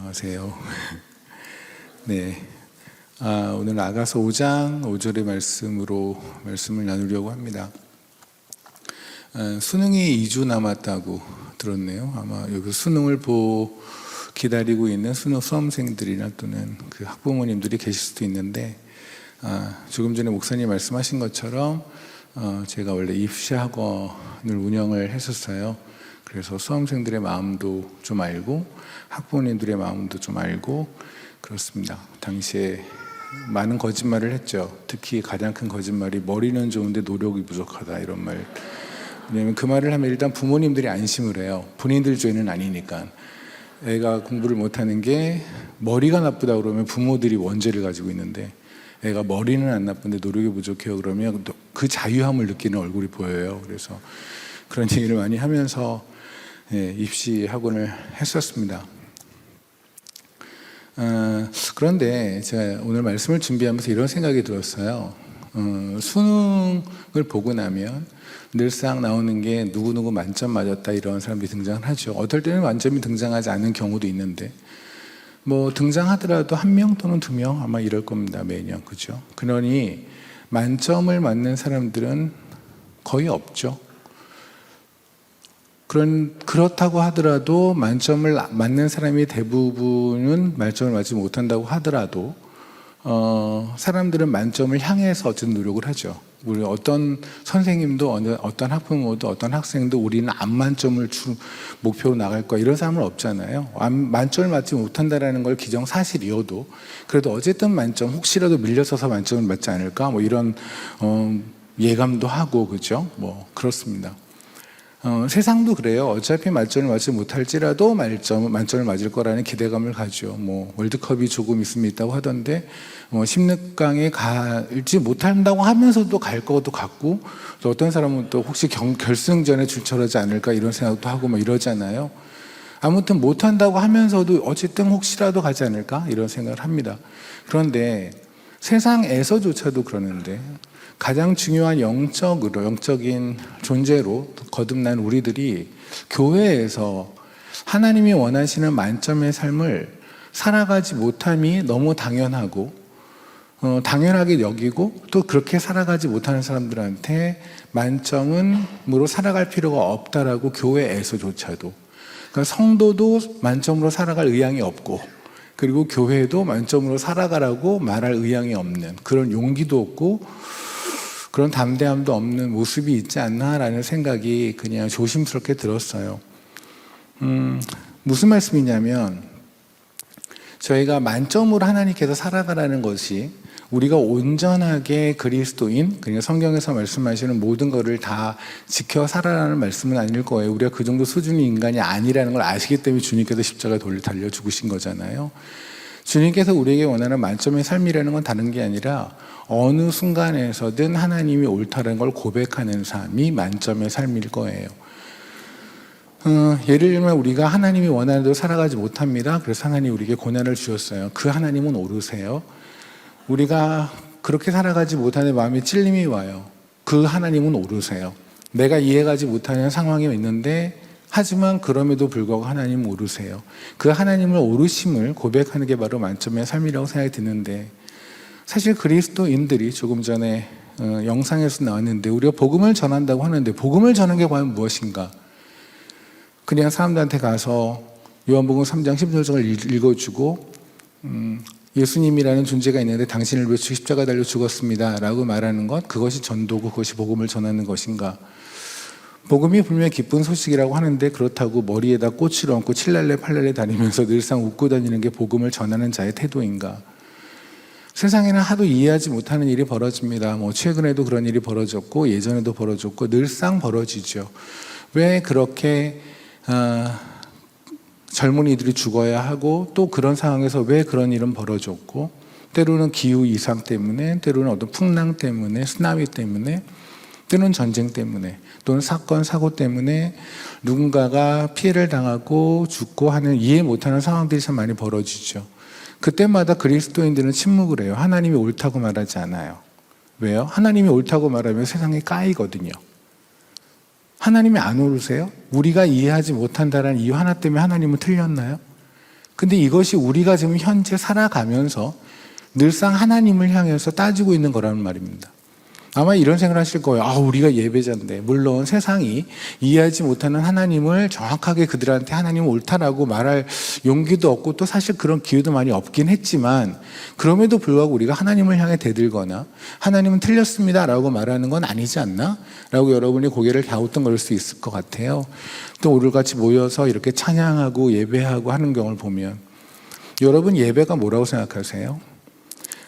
안녕하세요. 네, 오늘 아가서 5장 5절의 말씀을 나누려고 합니다. 수능이 2주 남았다고 들었네요. 아마 여기 수능을 기다리고 있는 수험생들이나 또는 그 학부모님들이 계실 수도 있는데, 조금 전에 목사님 말씀하신 것처럼 제가 원래 입시학원을 운영을 했었어요. 그래서 수험생들의 마음도 좀 알고 학부모님들의 마음도 좀 알고 그렇습니다. 당시에 많은 거짓말을 했죠. 특히 가장 큰 거짓말이 머리는 좋은데 노력이 부족하다, 이런 말. 왜냐하면 그 말을 하면 일단 부모님들이 안심을 해요. 본인들 죄는 아니니까. 애가 공부를 못하는 게 머리가 나쁘다 그러면 부모들이 원죄를 가지고 있는데, 애가 머리는 안 나쁜데 노력이 부족해요 그러면 그 자유함을 느끼는 얼굴이 보여요. 그래서 그런 얘기를 많이 하면서 입시 학원을 했었습니다. 그런데 제가 오늘 말씀을 준비하면서 이런 생각이 들었어요. 수능을 보고 나면 늘상 나오는 게 누구누구 만점 맞았다, 이런 사람들이 등장을 하죠. 어떨 때는 만점이 등장하지 않는 경우도 있는데, 뭐 등장하더라도 1명 또는 2명 아마 이럴 겁니다, 매년. 그죠? 그러니 만점을 맞는 사람들은 거의 없죠. 그렇다고 하더라도 만점을 맞는 사람이 대부분은 만점을 맞지 못한다고 하더라도 사람들은 만점을 향해서 어쨌든 노력을 하죠. 우리 어떤 선생님도 어떤 학부모도 어떤 학생도 우리는 만점을 목표로 나갈 거야, 이런 사람은 없잖아요. 만점을 맞지 못한다라는 걸 기정사실이어도 그래도 어쨌든 만점, 혹시라도 밀려서서 만점을 맞지 않을까, 뭐 이런 예감도 하고, 그죠? 뭐 그렇습니다. 세상도 그래요. 어차피 만점을 맞지 못할지라도 만점을 맞을 거라는 기대감을 가죠. 뭐 월드컵이 조금 있으면 있다고 하던데, 16강에 갈지 못한다고 하면서도 갈 것도 같고, 또 어떤 사람은 또 혹시 결승전에 출전하지 않을까, 이런 생각도 하고 뭐 이러잖아요. 아무튼 못한다고 하면서도 어쨌든 혹시라도 가지 않을까, 이런 생각을 합니다. 그런데 세상에서조차도 그러는데, 가장 중요한 영적인 존재로 거듭난 우리들이 교회에서 하나님이 원하시는 만점의 삶을 살아가지 못함이 너무 당연하고, 당연하게 여기고, 또 그렇게 살아가지 못하는 사람들한테 만점으로 살아갈 필요가 없다라고 교회에서조차도, 그러니까 성도도 만점으로 살아갈 의향이 없고, 그리고 교회도 만점으로 살아가라고 말할 의향이 없는, 그런 용기도 없고 그런 담대함도 없는 모습이 있지 않나라는 생각이 그냥 조심스럽게 들었어요. 무슨 말씀이냐면, 저희가 만점으로 하나님께서 살아가라는 것이 우리가 온전하게 그리스도인, 그러니까 성경에서 말씀하시는 모든 것을 다 지켜 살아라는 말씀은 아닐 거예요. 우리가 그 정도 수준의 인간이 아니라는 걸 아시기 때문에 주님께서 십자가에 달려 죽으신 거잖아요. 주님께서 우리에게 원하는 만점의 삶이라는 건 다른 게 아니라 어느 순간에서든 하나님이 옳다는 걸 고백하는 삶이 만점의 삶일 거예요. 예를 들면 우리가 하나님이 원하는 대로 살아가지 못합니다. 그래서 하나님이 우리에게 고난을 주셨어요. 그 하나님은 오르세요. 우리가 그렇게 살아가지 못하는 마음에 찔림이 와요. 그 하나님은 오르세요. 내가 이해가지 못하는 상황이 있는데, 하지만 그럼에도 불구하고 하나님은 오르세요. 그 하나님을 오르심을 고백하는 게 바로 만점의 삶이라고 생각이 드는데, 사실 그리스도인들이 조금 전에 영상에서 나왔는데, 우리가 복음을 전한다고 하는데 복음을 전하는 게 과연 무엇인가? 그냥 사람들한테 가서 요한복음 3장 10절을 읽어주고, 예수님이라는 존재가 있는데 당신을 위해 십자가 달려 죽었습니다 라고 말하는 것, 그것이 전도고 그것이 복음을 전하는 것인가? 복음이 분명히 기쁜 소식이라고 하는데, 그렇다고 머리에다 꽃을 얹고 칠랄레 팔랄레 다니면서 늘상 웃고 다니는 게 복음을 전하는 자의 태도인가? 세상에는 하도 이해하지 못하는 일이 벌어집니다. 뭐 최근에도 그런 일이 벌어졌고 예전에도 벌어졌고 늘상 벌어지죠. 왜 그렇게 젊은이들이 죽어야 하고, 또 그런 상황에서 왜 그런 일은 벌어졌고, 때로는 기후 이상 때문에, 때로는 어떤 풍랑 때문에, 쓰나미 때문에, 때로는 전쟁 때문에, 또는 사건, 사고 때문에 누군가가 피해를 당하고 죽고 하는 이해 못하는 상황들이 참 많이 벌어지죠. 그때마다 그리스도인들은 침묵을 해요. 하나님이 옳다고 말하지 않아요. 왜요? 하나님이 옳다고 말하면 세상이 까이거든요. 하나님이 안 오르세요? 우리가 이해하지 못한다는 이유 하나 때문에 하나님은 틀렸나요? 근데 이것이 우리가 지금 현재 살아가면서 늘상 하나님을 향해서 따지고 있는 거라는 말입니다. 아마 이런 생각을 하실 거예요. 우리가 예배자인데. 물론 세상이 이해하지 못하는 하나님을 정확하게 그들한테 하나님은 옳다라고 말할 용기도 없고 또 사실 그런 기회도 많이 없긴 했지만, 그럼에도 불구하고 우리가 하나님을 향해 대들거나 하나님은 틀렸습니다 라고 말하는 건 아니지 않나? 라고 여러분이 고개를 갸우뚱거릴 수 있을 것 같아요. 또 오늘같이 모여서 이렇게 찬양하고 예배하고 하는 경우를 보면 여러분, 예배가 뭐라고 생각하세요?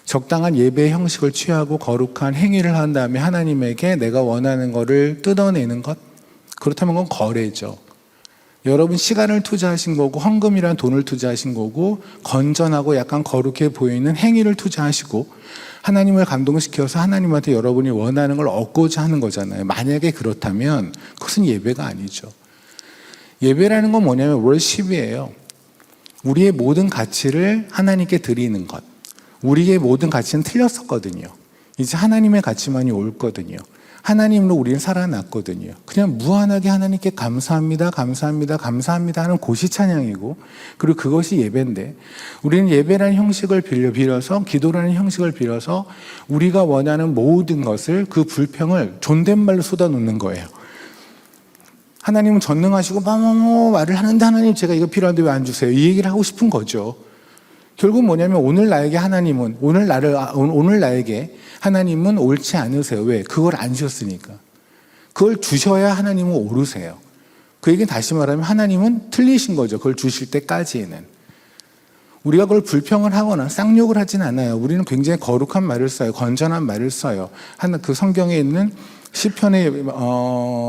적당한 예배의 형식을 취하고 거룩한 행위를 한 다음에 하나님에게 내가 원하는 것을 뜯어내는 것? 그렇다면 그건 거래죠. 여러분 시간을 투자하신 거고, 헌금이란 돈을 투자하신 거고, 건전하고 약간 거룩해 보이는 행위를 투자하시고 하나님을 감동시켜서 하나님한테 여러분이 원하는 걸 얻고자 하는 거잖아요. 만약에 그렇다면 그것은 예배가 아니죠. 예배라는 건 뭐냐면 월십이에요. 우리의 모든 가치를 하나님께 드리는 것. 우리의 모든 가치는 틀렸었거든요. 이제 하나님의 가치만이 옳거든요. 하나님으로 우리는 살아났거든요. 그냥 무한하게 하나님께 감사합니다, 감사합니다, 감사합니다 하는 곳이 찬양이고, 그리고 그것이 예배인데, 우리는 예배라는 형식을 빌어서, 기도라는 형식을 빌어서 우리가 원하는 모든 것을, 그 불평을 존댓말로 쏟아놓는 거예요. 하나님은 전능하시고 말을 하는데, 하나님 제가 이거 필요한데 왜 안 주세요? 이 얘기를 하고 싶은 거죠. 결국 뭐냐면 오늘 나에게 하나님은 옳지 않으세요. 왜? 그걸 안 주셨으니까. 그걸 주셔야 하나님은 옳으세요. 그 얘기는 다시 말하면 하나님은 틀리신 거죠. 그걸 주실 때까지는. 우리가 그걸 불평을 하거나 쌍욕을 하진 않아요. 우리는 굉장히 거룩한 말을 써요. 건전한 말을 써요. 그 성경에 있는 시편의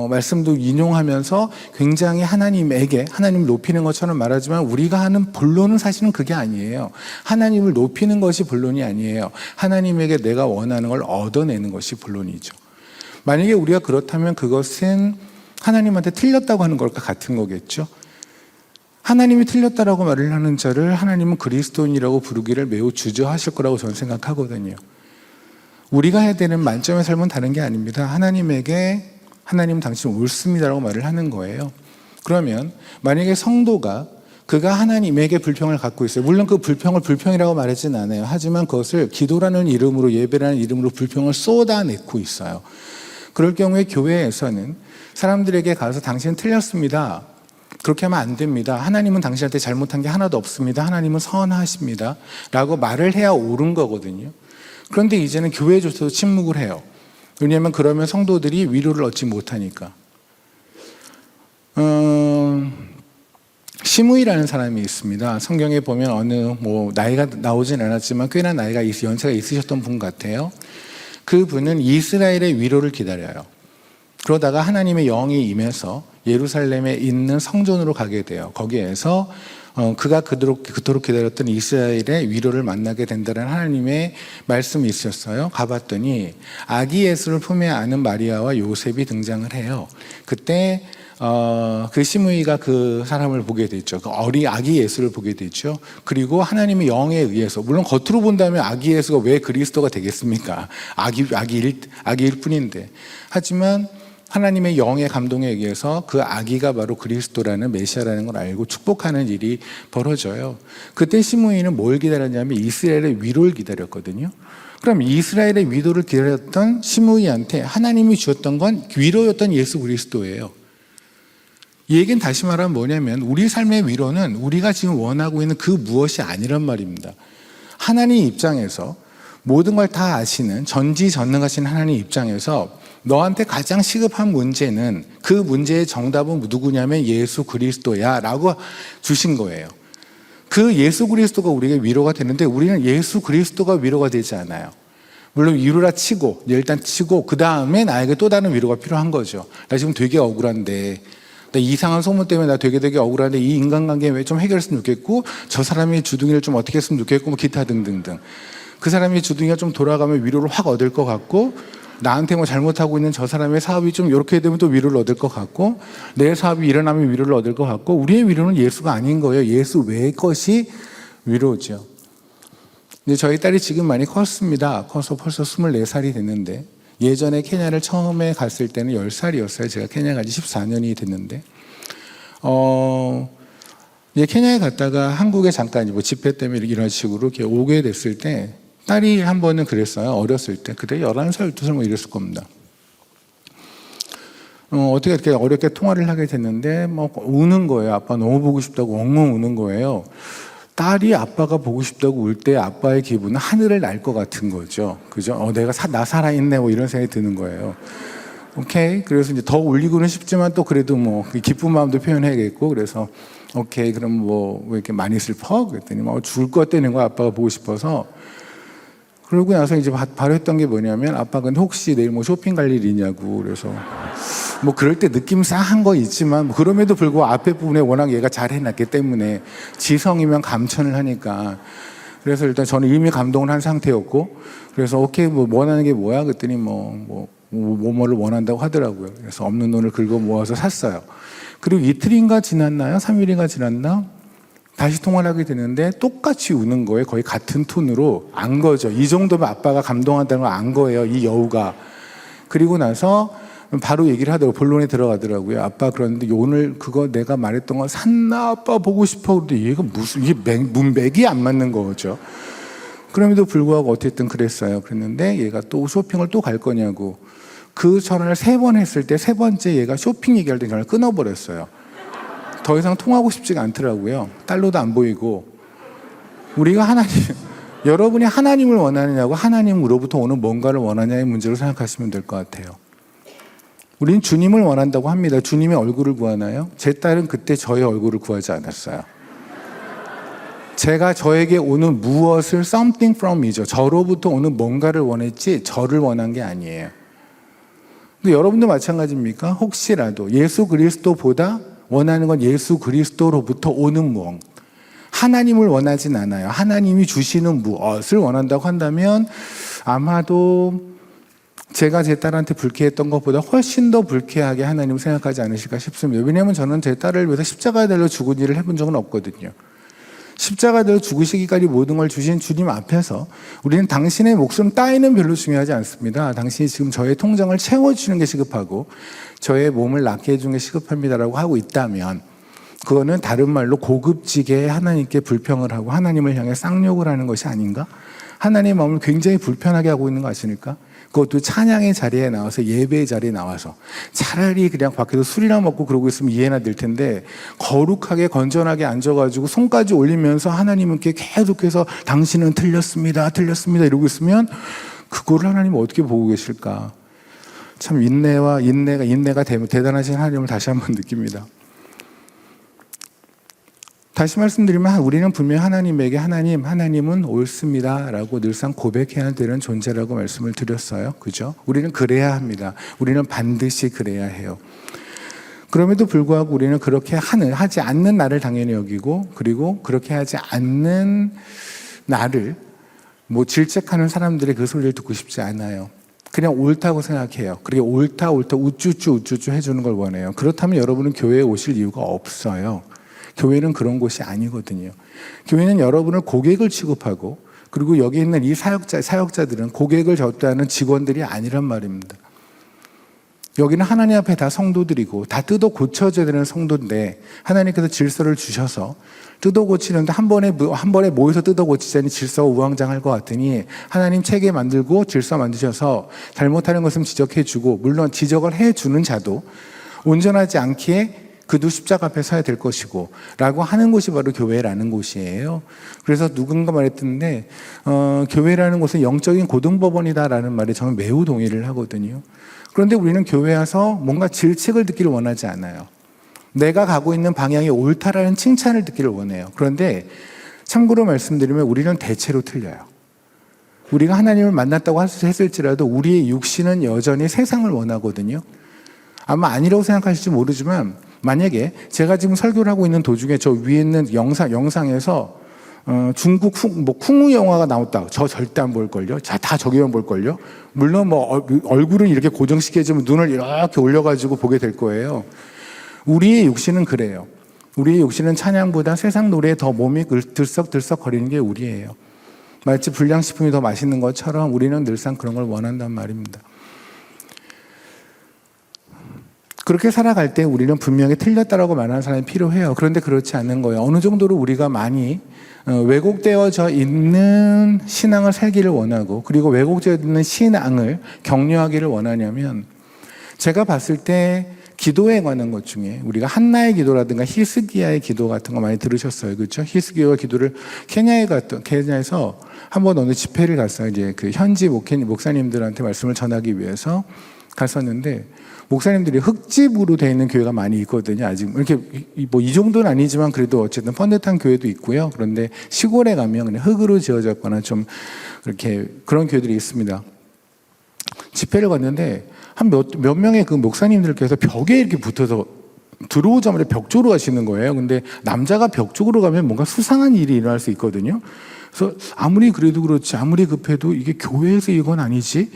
말씀도 인용하면서 굉장히 하나님을 높이는 것처럼 말하지만, 우리가 하는 본론은 사실은 그게 아니에요. 하나님을 높이는 것이 본론이 아니에요. 하나님에게 내가 원하는 걸 얻어내는 것이 본론이죠. 만약에 우리가 그렇다면 그것은 하나님한테 틀렸다고 하는 것과 같은 거겠죠. 하나님이 틀렸다라고 말을 하는 자를 하나님은 그리스도인이라고 부르기를 매우 주저하실 거라고 저는 생각하거든요. 우리가 해야 되는 만점의 삶은 다른 게 아닙니다. 하나님에게 하나님 당신 옳습니다라고 말을 하는 거예요. 그러면 만약에 성도가 그가 하나님에게 불평을 갖고 있어요. 물론 그 불평을 불평이라고 말하지는 않아요. 하지만 그것을 기도라는 이름으로, 예배라는 이름으로 불평을 쏟아내고 있어요. 그럴 경우에 교회에서는 사람들에게 가서 당신은 틀렸습니다, 그렇게 하면 안 됩니다, 하나님은 당신한테 잘못한 게 하나도 없습니다, 하나님은 선하십니다 라고 말을 해야 옳은 거거든요. 그런데 이제는 교회조차도 침묵을 해요. 왜냐하면 그러면 성도들이 위로를 얻지 못하니까. 시므이라는 사람이 있습니다. 성경에 보면 나이가 나오진 않았지만 꽤나 연세가 있으셨던 분 같아요. 그분은 이스라엘의 위로를 기다려요. 그러다가 하나님의 영이 임해서 예루살렘에 있는 성전으로 가게 돼요. 거기에서 그가 그토록 기다렸던 이스라엘의 위로를 만나게 된다는 하나님의 말씀이 있었어요. 가봤더니 아기 예수를 품에 안은 마리아와 요셉이 등장을 해요. 그때 그 시므이가 그 사람을 보게 되죠. 그 아기 예수를 보게 되죠. 그리고 하나님의 영에 의해서, 물론 겉으로 본다면 아기 예수가 왜 그리스도가 되겠습니까? 아기일 뿐인데. 하지만 하나님의 영의 감동에 의해서 그 아기가 바로 그리스도라는 메시아라는 걸 알고 축복하는 일이 벌어져요. 그때 시므이는 뭘 기다렸냐면 이스라엘의 위로를 기다렸거든요. 그럼 이스라엘의 위로를 기다렸던 시므이한테 하나님이 주었던 건 위로였던 예수 그리스도예요. 이 얘기는 다시 말하면 뭐냐면, 우리 삶의 위로는 우리가 지금 원하고 있는 그 무엇이 아니란 말입니다. 하나님 입장에서 모든 걸 다 아시는 전지전능하신 하나님 입장에서 너한테 가장 시급한 문제는, 그 문제의 정답은 누구냐면 예수 그리스도야 라고 주신 거예요. 그 예수 그리스도가 우리에게 위로가 되는데, 우리는 예수 그리스도가 위로가 되지 않아요. 물론 위로라 치고, 일단 치고 그 다음에 나에게 또 다른 위로가 필요한 거죠. 나 지금 되게 억울한데, 나 이상한 소문 때문에 나 되게 억울한데 이 인간관계 왜 좀 해결했으면 좋겠고, 저 사람의 주둥이를 좀 어떻게 했으면 좋겠고, 기타 등등등. 그 사람의 주둥이가 좀 돌아가면 위로를 확 얻을 것 같고, 나한테 잘못하고 있는 저 사람의 사업이 좀 이렇게 되면 또 위로를 얻을 것 같고, 내 사업이 일어나면 위로를 얻을 것 같고, 우리의 위로는 예수가 아닌 거예요. 예수 외의 것이 위로죠. 근데 저희 딸이 지금 많이 컸습니다. 커서 벌써 24살이 됐는데, 예전에 케냐를 처음에 갔을 때는 10살이었어요. 제가 케냐 간 지 14년이 됐는데, 이제 케냐에 갔다가 한국에 잠깐 뭐 집회 때문에 이런 식으로 이렇게 오게 됐을 때 딸이 한 번은 그랬어요. 어렸을 때. 그때 11살, 12살 뭐 이랬을 겁니다. 어떻게 이렇게 어렵게 통화를 하게 됐는데 뭐 우는 거예요. 아빠 너무 보고 싶다고 엉엉 우는 거예요. 딸이 아빠가 보고 싶다고 울 때 아빠의 기분은 하늘을 날 것 같은 거죠. 그죠? 내가 나 살아있네 뭐 이런 생각이 드는 거예요. 오케이. 그래서 이제 더 울리고는 싶지만 또 그래도 뭐 기쁜 마음도 표현해야겠고 그래서 오케이. 그럼 뭐 왜 이렇게 많이 슬퍼? 그랬더니 뭐 죽을 것 같다는 거야. 아빠가 보고 싶어서. 그러고 나서 이제 바로 했던 게 뭐냐면 아빠 근데 혹시 내일 뭐 쇼핑 갈 일 있냐고 그래서 뭐 그럴 때 느낌 싸한 거 있지만 뭐 그럼에도 불구하고 앞에 부분에 워낙 얘가 잘 해놨기 때문에 지성이면 감천을 하니까 그래서 일단 저는 이미 감동을 한 상태였고 그래서 오케이 뭐 원하는 게 뭐야 그랬더니 뭐를 원한다고 하더라고요. 그래서 없는 돈을 긁어 모아서 샀어요. 그리고 이틀인가 지났나요? 3일인가 지났나? 다시 통화를 하게 되는데 똑같이 우는 거예요. 거의 같은 톤으로 안 거죠. 이 정도면 아빠가 감동한다는 걸 안 거예요. 이 여우가. 그리고 나서 바로 얘기를 하더라고요. 본론에 들어가더라고요. 아빠 그런데 오늘 그거 내가 말했던 거 샀나? 아빠 보고 싶어. 그런데 얘가 이게 문맥이 안 맞는 거죠. 그럼에도 불구하고 어쨌든 그랬어요. 그랬는데 얘가 또 쇼핑을 또 갈 거냐고. 그 전화를 3번 했을 때 3번째 얘가 쇼핑 얘기할 때 전화를 끊어버렸어요. 더 이상 통하고 싶지가 않더라고요. 딸로도 안 보이고. 우리가 여러분이 하나님을 원하느냐고 하나님으로부터 오는 뭔가를 원하냐의 문제로 생각하시면 될 것 같아요. 우리는 주님을 원한다고 합니다. 주님의 얼굴을 구하나요? 제 딸은 그때 저의 얼굴을 구하지 않았어요. 제가 저에게 오는 무엇을 something from이죠. 저로부터 오는 뭔가를 원했지 저를 원한 게 아니에요. 근데 여러분도 마찬가지입니까? 혹시라도 예수 그리스도보다 원하는 건 예수 그리스도로부터 오는 무엇. 하나님을 원하진 않아요. 하나님이 주시는 무엇을 원한다고 한다면 아마도 제가 제 딸한테 불쾌했던 것보다 훨씬 더 불쾌하게 하나님을 생각하지 않으실까 싶습니다. 왜냐하면 저는 제 딸을 위해서 십자가에 달려 죽은 일을 해본 적은 없거든요. 십자가에 달려 죽으시기까지 모든 걸 주신 주님 앞에서 우리는 당신의 목숨 따위는 별로 중요하지 않습니다. 당신이 지금 저의 통장을 채워주는 게 시급하고 저의 몸을 낫게 해주는 게 시급합니다라고 하고 있다면 그거는 다른 말로 고급지게 하나님께 불평을 하고 하나님을 향해 쌍욕을 하는 것이 아닌가? 하나님의 마음을 굉장히 불편하게 하고 있는 거 아십니까? 그것도 찬양의 자리에 나와서 예배의 자리에 나와서 차라리 그냥 밖에서 술이나 먹고 그러고 있으면 이해나 될 텐데 거룩하게 건전하게 앉아가지고 손까지 올리면서 하나님께 계속해서 당신은 틀렸습니다 이러고 있으면 그거를 하나님은 어떻게 보고 계실까? 참 인내가 대단하신 하나님을 다시 한번 느낍니다. 다시 말씀드리면 우리는 분명히 하나님에게 하나님은 옳습니다 라고 늘상 고백해야 되는 존재라고 말씀을 드렸어요. 그죠? 우리는 그래야 합니다. 우리는 반드시 그래야 해요. 그럼에도 불구하고 우리는 그렇게 하지 않는 나를 당연히 여기고 그리고 그렇게 하지 않는 나를 질책하는 사람들의 그 소리를 듣고 싶지 않아요. 그냥 옳다고 생각해요. 그리고 옳다 우쭈쭈 해주는 걸 원해요. 그렇다면 여러분은 교회에 오실 이유가 없어요. 교회는 그런 곳이 아니거든요. 교회는 여러분을 고객을 취급하고 그리고 여기 있는 이 사역자들은 고객을 접대하는 직원들이 아니란 말입니다. 여기는 하나님 앞에 다 성도들이고 다 뜯어 고쳐져야 되는 성도인데 하나님께서 질서를 주셔서 뜯어 고치는데 한 번에 모여서 뜯어 고치자니 질서가 우왕좌왕할 것 같으니 하나님 체계 만들고 질서 만드셔서 잘못하는 것은 지적해주고 물론 지적을 해주는 자도 온전하지 않기에 그도 십자가 앞에 서야 될 것이고 라고 하는 곳이 바로 교회라는 곳이에요. 그래서 누군가 말했던데 교회라는 곳은 영적인 고등법원이다라는 말에 저는 매우 동의를 하거든요. 그런데 우리는 교회 와서 뭔가 질책을 듣기를 원하지 않아요. 내가 가고 있는 방향이 옳다라는 칭찬을 듣기를 원해요. 그런데 참고로 말씀드리면 우리는 대체로 틀려요. 우리가 하나님을 만났다고 했을지라도 우리의 육신은 여전히 세상을 원하거든요. 아마 아니라고 생각하실지 모르지만 만약에 제가 지금 설교를 하고 있는 도중에 저 위에 있는 영상에서 중국 쿵우 영화가 나왔다. 저 절대 안 볼걸요. 다 저기만 볼걸요. 물론 얼굴은 이렇게 고정시켜주면 눈을 이렇게 올려가지고 보게 될 거예요. 우리의 육신은 그래요. 우리의 육신은 찬양보다 세상 노래에 더 몸이 들썩들썩 거리는 게 우리예요. 마치 불량식품이 더 맛있는 것처럼 우리는 늘상 그런 걸 원한단 말입니다. 그렇게 살아갈 때 우리는 분명히 틀렸다라고 말하는 사람이 필요해요. 그런데 그렇지 않는 거예요. 어느 정도로 우리가 많이 왜곡되어져 있는 신앙을 살기를 원하고, 그리고 왜곡되어 있는 신앙을 격려하기를 원하냐면, 제가 봤을 때 기도에 관한 것 중에 우리가 한나의 기도라든가 히스기야의 기도 같은 거 많이 들으셨어요. 그렇죠? 히스기야의 기도를 케냐에서 한번 어느 집회를 갔어요. 이제 그 현지 목사님들한테 말씀을 전하기 위해서 갔었는데, 목사님들이 흙집으로 되어 있는 교회가 많이 있거든요. 아직 이렇게 뭐 이 정도는 아니지만 그래도 어쨌든 번듯한 교회도 있고요. 그런데 시골에 가면 그냥 흙으로 지어졌거나 좀 그렇게 그런 교회들이 있습니다. 집회를 갔는데 한 몇 명의 그 목사님들께서 벽에 이렇게 붙어서 들어오자마자 벽 쪽으로 가시는 거예요. 근데 남자가 벽 쪽으로 가면 뭔가 수상한 일이 일어날 수 있거든요. 그래서 아무리 그래도 그렇지, 아무리 급해도 이게 교회에서 이건 아니지?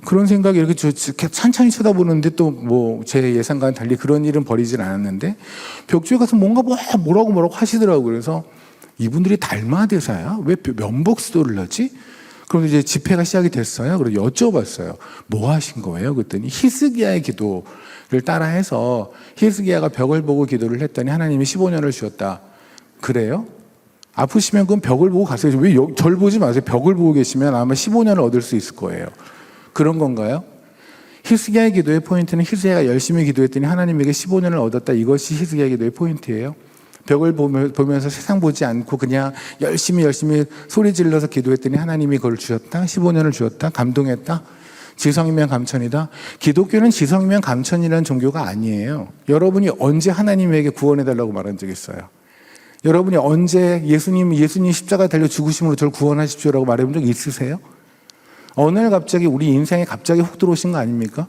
그런 생각이 이렇게 찬찬히 쳐다보는데, 또 뭐 제 예상과는 달리 그런 일은 벌이진 않았는데, 벽 쪽에 가서 뭔가 뭐라고 하시더라고요. 그래서 이분들이 달마대사야? 왜 면복 수도를 하지? 그럼 이제 집회가 시작이 됐어요. 그래서 여쭤봤어요. 뭐 하신 거예요? 그랬더니 히스기야의 기도를 따라해서 히스기야가 벽을 보고 기도를 했더니 하나님이 15년을 주셨다. 그래요? 아프시면 그럼 벽을 보고 가세요. 왜 절 보지 마세요. 벽을 보고 계시면 아마 15년을 얻을 수 있을 거예요. 그런 건가요? 히스기야의 기도의 포인트는 히스기야가 열심히 기도했더니 하나님에게 15년을 얻었다. 이것이 히스기야의 기도의 포인트예요. 벽을 보면서 세상 보지 않고 그냥 열심히 소리 질러서 기도했더니 하나님이 그걸 주셨다. 15년을 주셨다. 감동했다. 지성이면 감천이다. 기독교는 지성이면 감천이라는 종교가 아니에요. 여러분이 언제 하나님에게 구원해달라고 말한 적 있어요? 여러분이 언제 예수님 십자가 달려 죽으심으로 저를 구원하십시오라고 말해본 적 있으세요? 어느 날 갑자기 우리 인생에 갑자기 훅 들어오신 거 아닙니까?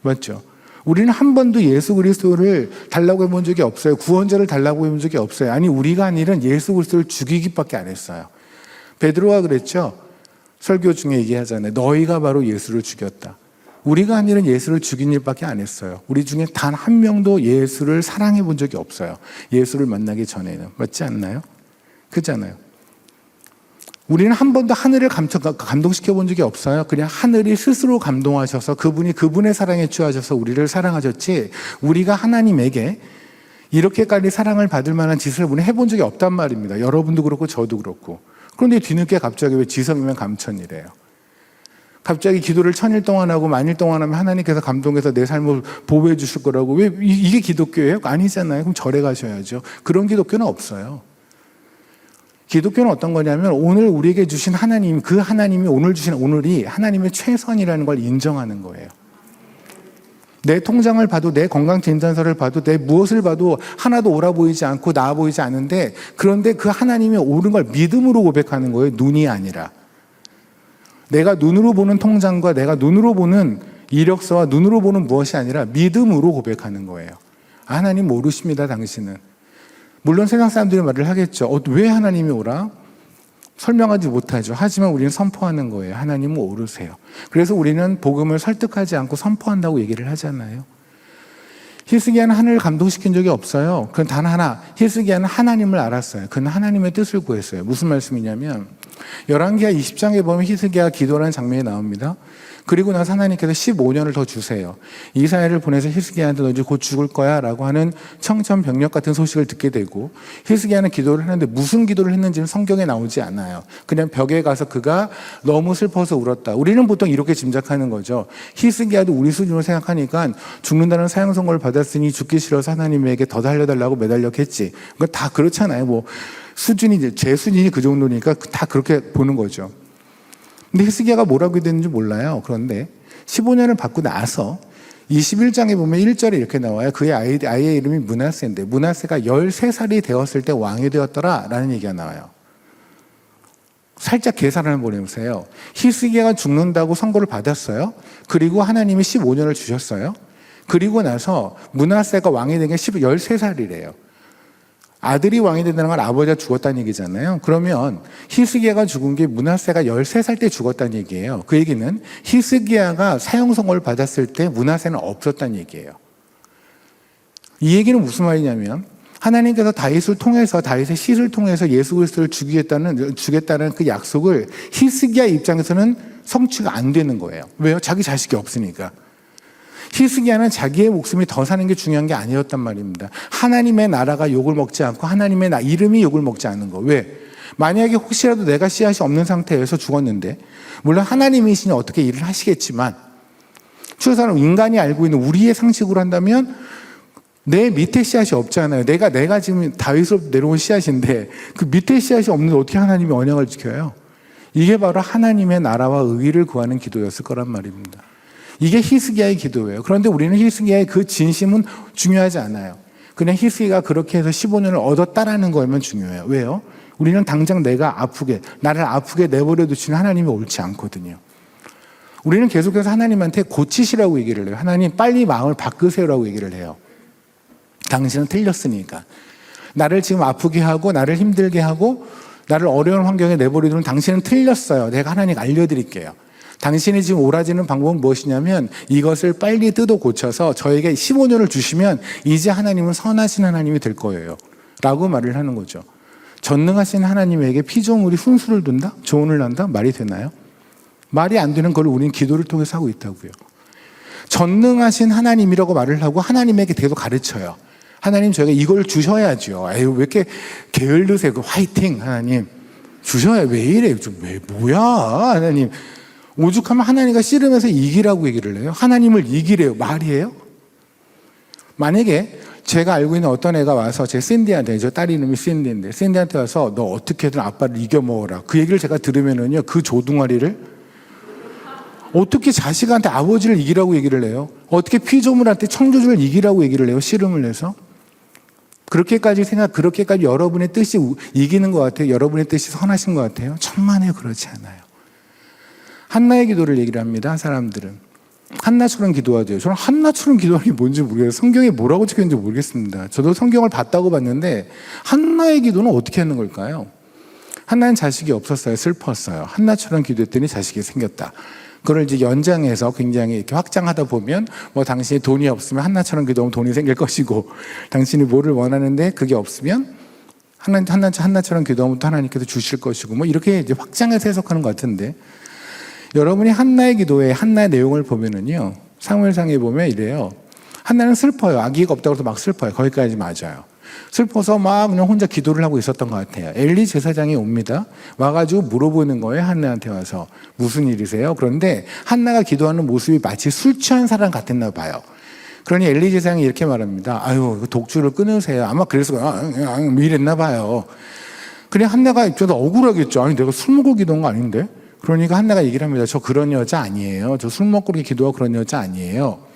맞죠? 우리는 한 번도 예수 그리스도를 달라고 해본 적이 없어요. 구원자를 달라고 해본 적이 없어요. 아니, 우리가 한 일은 예수 그리스도를 죽이기밖에 안 했어요. 베드로가 그랬죠. 설교 중에 얘기하잖아요. 너희가 바로 예수를 죽였다. 우리가 한 일은 예수를 죽인 일밖에 안 했어요. 우리 중에 단 한 명도 예수를 사랑해 본 적이 없어요. 예수를 만나기 전에는. 맞지 않나요? 그렇잖아요. 우리는 한 번도 하늘을 감동시켜 본 적이 없어요. 그냥 하늘이 스스로 감동하셔서 그분이 그분의 사랑에 취하셔서 우리를 사랑하셨지, 우리가 하나님에게 이렇게까지 사랑을 받을 만한 짓을 우리는 해본 적이 없단 말입니다. 여러분도 그렇고 저도 그렇고. 그런데 뒤늦게 갑자기 왜 지성이면 감천이래요? 갑자기 기도를 1000일 동안 하고 10,000일 동안 하면 하나님께서 감동해서 내 삶을 보호해 주실 거라고. 왜 이게 기독교예요? 아니잖아요. 그럼 절에 가셔야죠. 그런 기독교는 없어요. 기독교는 어떤 거냐면 오늘 우리에게 주신 하나님, 그 하나님이 오늘 주신 오늘이 하나님의 최선이라는 걸 인정하는 거예요. 내 통장을 봐도, 내 건강진단서를 봐도, 내 무엇을 봐도 하나도 옳아 보이지 않고 나아 보이지 않은데, 그런데 그 하나님이 옳은 걸 믿음으로 고백하는 거예요. 눈이 아니라. 내가 눈으로 보는 통장과 내가 눈으로 보는 이력서와 눈으로 보는 무엇이 아니라 믿음으로 고백하는 거예요. 하나님 모르십니다, 당신은. 물론 세상 사람들이 말을 하겠죠. 왜 하나님이 오라? 설명하지 못하죠. 하지만 우리는 선포하는 거예요. 하나님은 오르세요. 그래서 우리는 복음을 설득하지 않고 선포한다고 얘기를 하잖아요. 히스기야는 하늘을 감동시킨 적이 없어요. 그건 단 하나, 히스기야는 하나님을 알았어요. 그는 하나님의 뜻을 구했어요. 무슨 말씀이냐면 열왕기하 20장에 보면 히스기야가 기도하는 장면이 나옵니다. 그리고 나서 하나님께서 15년을 더 주세요. 이사야를 보내서 히스기야한테 너 이제 곧 죽을 거야 라고 하는 청천벽력 같은 소식을 듣게 되고, 히스기야는 기도를 하는데 무슨 기도를 했는지는 성경에 나오지 않아요. 그냥 벽에 가서 그가 너무 슬퍼서 울었다. 우리는 보통 이렇게 짐작하는 거죠. 히스기야도 우리 수준으로 생각하니까 죽는다는 사형 선고를 받았으니 죽기 싫어서 하나님에게 더 달려달라고 매달렸겠지. 그건 다 그렇잖아요. 뭐 수준이, 제 수준이 그 정도니까 다 그렇게 보는 거죠. 근데 히스기야가 뭐라고 됐는지 몰라요. 그런데 15년을 받고 나서 21장에 보면 1절에 이렇게 나와요. 그의 아이의 이름이 므낫세인데, 므낫세가 13살이 되었을 때 왕이 되었더라 라는 얘기가 나와요. 살짝 계산을 해보세요. 히스기야가 죽는다고 선고를 받았어요. 그리고 하나님이 15년을 주셨어요. 그리고 나서 므낫세가 왕이 된 게 13살이래요. 아들이 왕이 된다는 건 아버지가 죽었다는 얘기잖아요. 그러면 히스기야가 죽은 게 므낫세가 13살 때 죽었다는 얘기예요. 그 얘기는 히스기야가 사형 선고를 받았을 때 므낫세는 없었다는 얘기예요. 이 얘기는 무슨 말이냐면 하나님께서 다윗을 통해서, 다윗의 씨를 통해서 예수 그리스도를 주겠다는 그 약속을 히스기야 입장에서는 성취가 안 되는 거예요. 왜요? 자기 자식이 없으니까. 히스기야는 자기의 목숨이 더 사는 게 중요한 게 아니었단 말입니다. 하나님의 나라가 욕을 먹지 않고 하나님의 이름이 욕을 먹지 않는 거. 왜? 만약에 혹시라도 내가 씨앗이 없는 상태에서 죽었는데, 물론 하나님이시니 어떻게 일을 하시겠지만, 추가사람 인간이 알고 있는 우리의 상식으로 한다면 내 밑에 씨앗이 없잖아요. 내가 지금 다윗으로 내려온 씨앗인데 그 밑에 씨앗이 없는데 어떻게 하나님이 언약을 지켜요? 이게 바로 하나님의 나라와 의의를 구하는 기도였을 거란 말입니다. 이게 히스기야의 기도예요. 그런데 우리는 히스기야의 그 진심은 중요하지 않아요. 그냥 히스기야가 그렇게 해서 15년을 얻었다라는 거면 중요해요. 왜요? 우리는 당장 나를 아프게 내버려 두시는 하나님이 옳지 않거든요. 우리는 계속해서 하나님한테 고치시라고 얘기를 해요. 하나님 빨리 마음을 바꾸세요라고 얘기를 해요. 당신은 틀렸으니까. 나를 지금 아프게 하고 나를 힘들게 하고 나를 어려운 환경에 내버려 두는 당신은 틀렸어요. 내가 하나님께 알려드릴게요. 당신이 지금 옳아지는 방법은 무엇이냐면 이것을 빨리 뜯어 고쳐서 저에게 15년을 주시면 이제 하나님은 선하신 하나님이 될 거예요. 라고 말을 하는 거죠. 전능하신 하나님에게 피조물이 훈수를 둔다? 조언을 한다? 말이 되나요? 말이 안 되는 걸 우리는 기도를 통해서 하고 있다고요. 전능하신 하나님이라고 말을 하고 하나님에게 계속 가르쳐요. 하나님 저희가 이걸 주셔야죠. 에휴 왜 이렇게 게을르세요? 화이팅 하나님 주셔야 왜 이래? 왜 뭐야 하나님. 오죽하면 하나님과 씨름해서 이기라고 얘기를 해요. 하나님을 이기래요. 말이에요? 만약에 제가 알고 있는 어떤 애가 와서 제 샌디한테, 저 딸 이름이 샌디인데 샌디한테 와서 너 어떻게든 아빠를 이겨먹어라. 그 얘기를 제가 들으면은요 그 조둥아리를 어떻게 자식한테 아버지를 이기라고 얘기를 해요? 어떻게 피조물한테 창조주를 이기라고 얘기를 해요? 씨름을 해서? 그렇게까지 여러분의 뜻이 이기는 것 같아요? 여러분의 뜻이 선하신 것 같아요? 천만에 그렇지 않아요. 한나의 기도를 얘기를 합니다. 사람들은 한나처럼 기도하죠. 저는 한나처럼 기도하는 게 뭔지 모르겠어요. 성경에 뭐라고 적혀있는지 모르겠습니다. 저도 성경을 봤다고 봤는데 한나의 기도는 어떻게 하는 걸까요? 한나는 자식이 없었어요. 슬펐어요. 한나처럼 기도했더니 자식이 생겼다. 그걸 이제 연장해서 굉장히 이렇게 확장하다 보면 뭐 당신이 돈이 없으면 한나처럼 기도하면 돈이 생길 것이고 당신이 뭐를 원하는데 그게 없으면 한나처럼 기도하면 또 하나님께서 주실 것이고 뭐 이렇게 이제 확장해서 해석하는 것 같은데 여러분이 한나의 기도에 한나의 내용을 보면은요 사무엘상에 보면 이래요. 한나는 슬퍼요. 아기가 없다고 해서 막 슬퍼요. 거기까지 맞아요. 슬퍼서 막 그냥 혼자 기도를 하고 있었던 것 같아요. 엘리 제사장이 옵니다. 와가지고 물어보는 거예요. 한나한테 와서 무슨 일이세요? 그런데 한나가 기도하는 모습이 마치 술 취한 사람 같았나 봐요. 그러니 엘리 제사장이 이렇게 말합니다. 아유 독주를 끊으세요. 아마 그래서 이랬나 봐요. 그냥 한나가 입장에서 억울하겠죠. 아니 내가 술 먹고 기도한 거 아닌데? 그러니까 한나가 얘기를 합니다. 저 그런 여자 아니에요. 저 술 먹고 이렇게 기도하고 그런 여자 아니에요.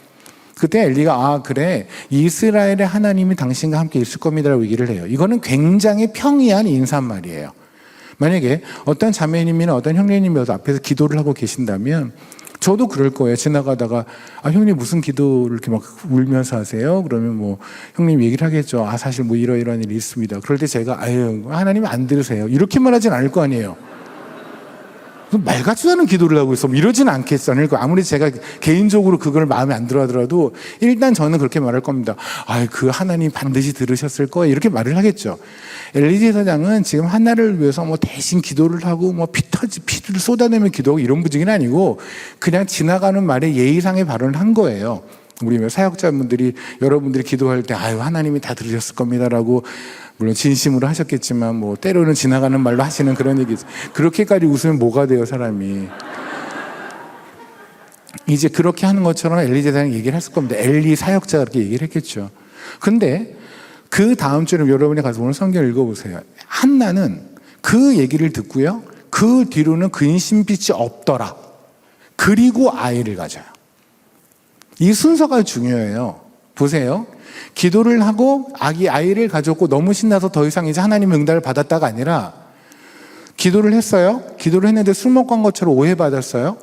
그때 엘리가 그래 이스라엘의 하나님이 당신과 함께 있을 겁니다라고 얘기를 해요. 이거는 굉장히 평이한 인사말이에요. 만약에 어떤 자매님이나 어떤 형제님이 앞에서 기도를 하고 계신다면 저도 그럴 거예요. 지나가다가 형님 무슨 기도를 이렇게 막 울면서 하세요? 그러면 뭐 형님 얘기를 하겠죠. 사실 뭐 이러이러한 일이 있습니다. 그럴 때 제가 하나님 안 들으세요. 이렇게 말하진 않을 거 아니에요. 말 같지도 않은 기도를 하고 있어. 이러진 않겠어요. 아무리 제가 개인적으로 그걸 마음에 안 들어 하더라도 일단 저는 그렇게 말할 겁니다. 그 하나님 반드시 들으셨을 거예요. 이렇게 말을 하겠죠. 엘리 제사장은 지금 한나를 위해서 뭐 대신 기도를 하고 뭐 피를 쏟아내며 기도하고 이런 분위기는 아니고 그냥 지나가는 말에 예의상의 발언을 한 거예요. 우리 사역자분들이 여러분들이 기도할 때 하나님이 다 들으셨을 겁니다라고 물론 진심으로 하셨겠지만 뭐 때로는 지나가는 말로 하시는 그런 얘기. 그렇게까지 웃으면 뭐가 돼요 사람이. 이제 그렇게 하는 것처럼 엘리 제사장이 얘기를 했을 겁니다. 엘리 사역자가 그렇게 얘기를 했겠죠. 근데 그 다음 주에 여러분이 가서 오늘 성경을 읽어보세요. 한나는 그 얘기를 듣고요. 그 뒤로는 근심빛이 없더라. 그리고 아이를 가져요. 이 순서가 중요해요. 보세요. 기도를 하고 아이를 가졌고 너무 신나서 더 이상 이제 하나님의 응답을 받았다가 아니라 기도를 했어요. 기도를 했는데 술 먹고 한 것처럼 오해받았어요.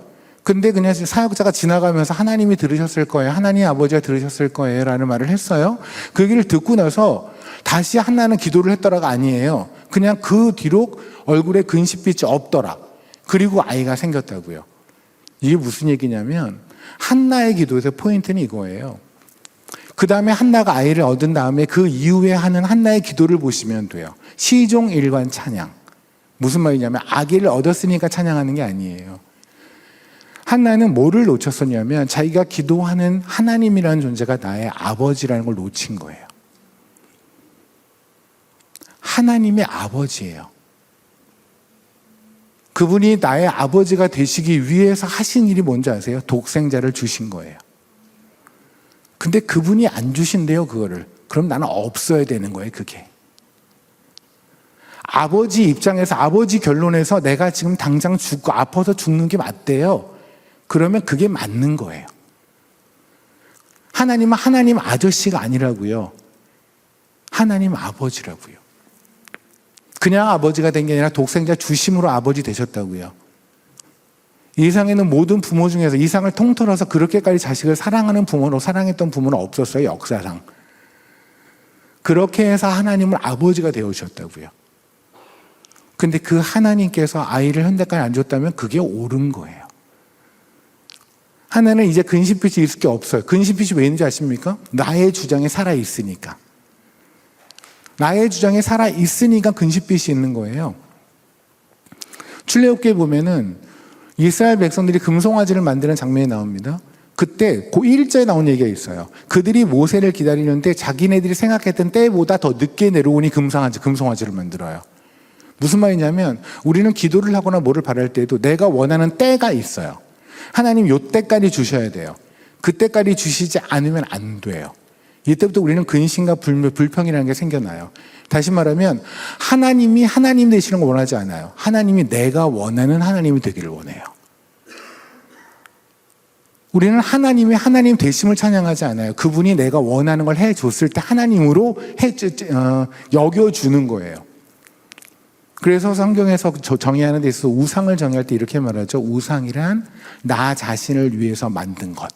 근데 그냥 사역자가 지나가면서 하나님이 들으셨을 거예요. 하나님 아버지가 들으셨을 거예요. 라는 말을 했어요. 그 얘기를 듣고 나서 다시 한나는 기도를 했더라가 아니에요. 그냥 그 뒤로 얼굴에 근심빛이 없더라. 그리고 아이가 생겼다고요. 이게 무슨 얘기냐면 한나의 기도에서 포인트는 이거예요. 그 다음에 한나가 아이를 얻은 다음에 그 이후에 하는 한나의 기도를 보시면 돼요. 시종 일관 찬양. 무슨 말이냐면 아기를 얻었으니까 찬양하는 게 아니에요. 한나는 뭐를 놓쳤었냐면 자기가 기도하는 하나님이라는 존재가 나의 아버지라는 걸 놓친 거예요. 하나님의 아버지예요. 그분이 나의 아버지가 되시기 위해서 하신 일이 뭔지 아세요? 독생자를 주신 거예요. 근데 그분이 안 주신대요, 그거를. 그럼 나는 없어야 되는 거예요, 그게. 아버지 입장에서, 아버지 결론에서 내가 지금 당장 죽고 아파서 죽는 게 맞대요. 그러면 그게 맞는 거예요. 하나님은 하나님 아저씨가 아니라고요. 하나님 아버지라고요. 그냥 아버지가 된 게 아니라 독생자 주심으로 아버지 되셨다고요. 이 세상에는 모든 부모 중에서 이 세상을 통틀어서 그렇게까지 자식을 사랑하는 부모로 사랑했던 부모는 없었어요, 역사상. 그렇게 해서 하나님을 아버지가 되어주셨다고요. 근데 그 하나님께서 아이를 현대까지 안 줬다면 그게 옳은 거예요. 하나는 이제 근심빛이 있을 게 없어요. 근심빛이 왜 있는지 아십니까? 나의 주장에 살아있으니까. 나의 주장에 살아있으니까 근심빛이 있는 거예요. 출애굽기에 보면은 이스라엘 백성들이 금송아지를 만드는 장면이 나옵니다. 그때 그 1절에 나온 얘기가 있어요. 그들이 모세를 기다리는데 자기네들이 생각했던 때보다 더 늦게 내려오니 금송아지를 만들어요. 무슨 말이냐면 우리는 기도를 하거나 뭐를 바랄 때에도 내가 원하는 때가 있어요. 하나님 요 때까지 주셔야 돼요. 그때까지 주시지 않으면 안 돼요. 이때부터 우리는 근심과 불평이라는 게 생겨나요. 다시 말하면 하나님이 하나님 되시는 걸 원하지 않아요. 하나님이 내가 원하는 하나님이 되기를 원해요. 우리는 하나님의 하나님 되심을 찬양하지 않아요. 그분이 내가 원하는 걸 해줬을 때 하나님으로 여겨주는 거예요. 그래서 성경에서 정의하는 데 있어서 우상을 정의할 때 이렇게 말하죠. 우상이란 나 자신을 위해서 만든 것.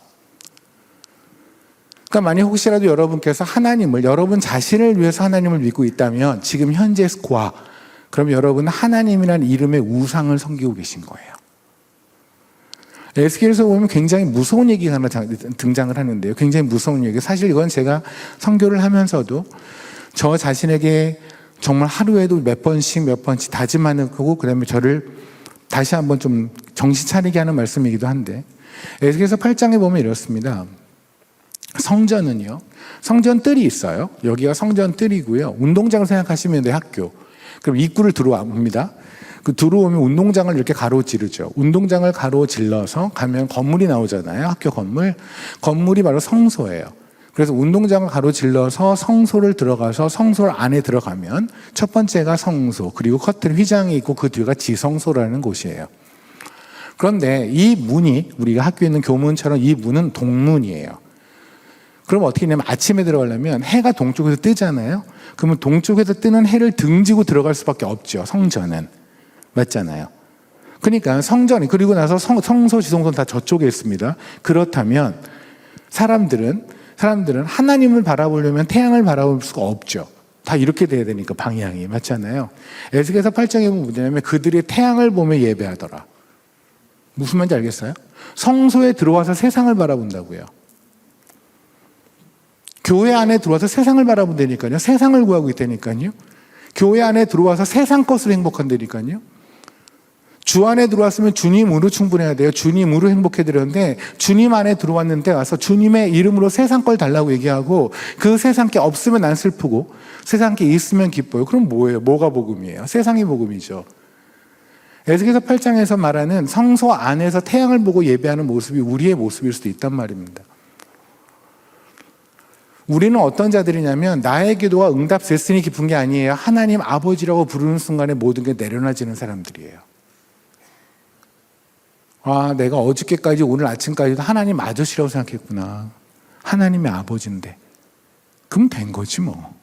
그러니까 만약 혹시라도 여러분께서 하나님을, 여러분 자신을 위해서 하나님을 믿고 있다면 지금 현재 그럼 여러분은 하나님이라는 이름의 우상을 섬기고 계신 거예요. 에스겔에서 보면 굉장히 무서운 얘기가 하나 등장을 하는데요. 굉장히 무서운 얘기. 사실 이건 제가 선교를 하면서도 저 자신에게 정말 하루에도 몇 번씩 다짐하는 거고, 그 다음에 저를 다시 한번 좀 정신 차리게 하는 말씀이기도 한데, 에스겔서 8장에 보면 이렇습니다. 성전은요, 성전 뜰이 있어요. 여기가 성전 뜰이고요. 운동장을 생각하시면 돼요, 학교. 그럼 입구를 들어옵니다. 그 들어오면 운동장을 이렇게 가로지르죠. 운동장을 가로질러서 가면 건물이 나오잖아요. 학교 건물. 건물이 바로 성소예요. 그래서 운동장을 가로질러서 성소를 들어가서 성소 안에 들어가면 첫 번째가 성소, 그리고 커튼 휘장이 있고 그 뒤가 지성소라는 곳이에요. 그런데 이 문이 우리가 학교에 있는 교문처럼 이 문은 동문이에요. 그럼 어떻게 되냐면 아침에 들어가려면 해가 동쪽에서 뜨잖아요. 그러면 동쪽에서 뜨는 해를 등지고 들어갈 수밖에 없죠. 성전은. 맞잖아요. 그러니까 성전이, 그리고 나서 성소, 지성소는 다 저쪽에 있습니다. 그렇다면 사람들은 하나님을 바라보려면 태양을 바라볼 수가 없죠. 다 이렇게 돼야 되니까 방향이. 맞잖아요. 에스겔서 8장에 보면 뭐냐면 그들이 태양을 보며 예배하더라. 무슨 말인지 알겠어요? 성소에 들어와서 세상을 바라본다고요. 교회 안에 들어와서 세상을 바라본다니까요. 세상을 구하고 있다니까요. 교회 안에 들어와서 세상 것으로 행복한다니까요. 주 안에 들어왔으면 주님으로 충분해야 돼요. 주님으로 행복해드렸는데 주님 안에 들어왔는데 와서 주님의 이름으로 세상 걸 달라고 얘기하고 그 세상 게 없으면 난 슬프고 세상 게 있으면 기뻐요. 그럼 뭐예요? 뭐가 복음이에요? 세상이 복음이죠. 에스겔서 8장에서 말하는 성소 안에서 태양을 보고 예배하는 모습이 우리의 모습일 수도 있단 말입니다. 우리는 어떤 자들이냐면 나의 기도가 응답됐으니 기쁜 게 아니에요. 하나님 아버지라고 부르는 순간에 모든 게 내려놔지는 사람들이에요. 아, 내가 어저께까지 오늘 아침까지도 하나님 아저씨라고 생각했구나. 하나님의 아버지인데. 그럼 된 거지 뭐.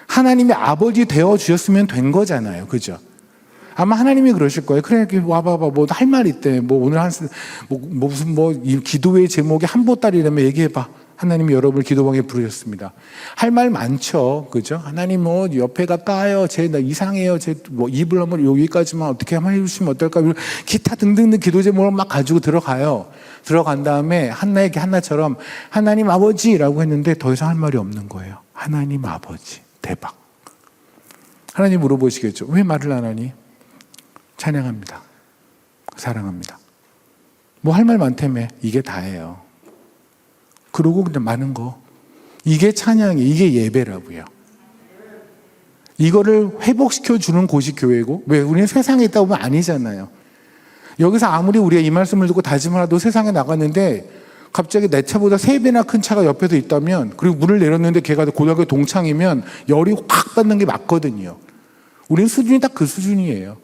하나님의 아버지 되어주셨으면 된 거잖아요. 그죠? 아마 하나님이 그러실 거예요. 그래, 와봐봐. 뭐 할 말 있대. 뭐 오늘 이 기도의 제목이 한보따리라면 얘기해봐. 하나님이 여러분을 기도방에 부르셨습니다. 할 말 많죠. 그죠? 하나님 옆에가 까요. 나 이상해요. 입을 한번 여기까지만 어떻게 한번 해주시면 어떨까? 기타 등등등 기도 제목을 막 가지고 들어가요. 들어간 다음에 한나처럼 하나님 아버지라고 했는데 더 이상 할 말이 없는 거예요. 하나님 아버지. 대박. 하나님 물어보시겠죠. 왜 말을 안 하니? 찬양합니다. 사랑합니다. 뭐 할 말 많다며. 이게 다예요. 그러고 그냥 많은 거. 이게 찬양이, 이게 예배라고요. 이거를 회복시켜주는 곳이 교회고, 왜? 우리는 세상에 있다 보면 아니잖아요. 여기서 아무리 우리가 이 말씀을 듣고 다짐을 해도 세상에 나갔는데 갑자기 내 차보다 3배나 큰 차가 옆에서 있다면, 그리고 문을 내렸는데 걔가 고등학교 동창이면 열이 확 받는 게 맞거든요. 우리는 수준이 딱 그 수준이에요.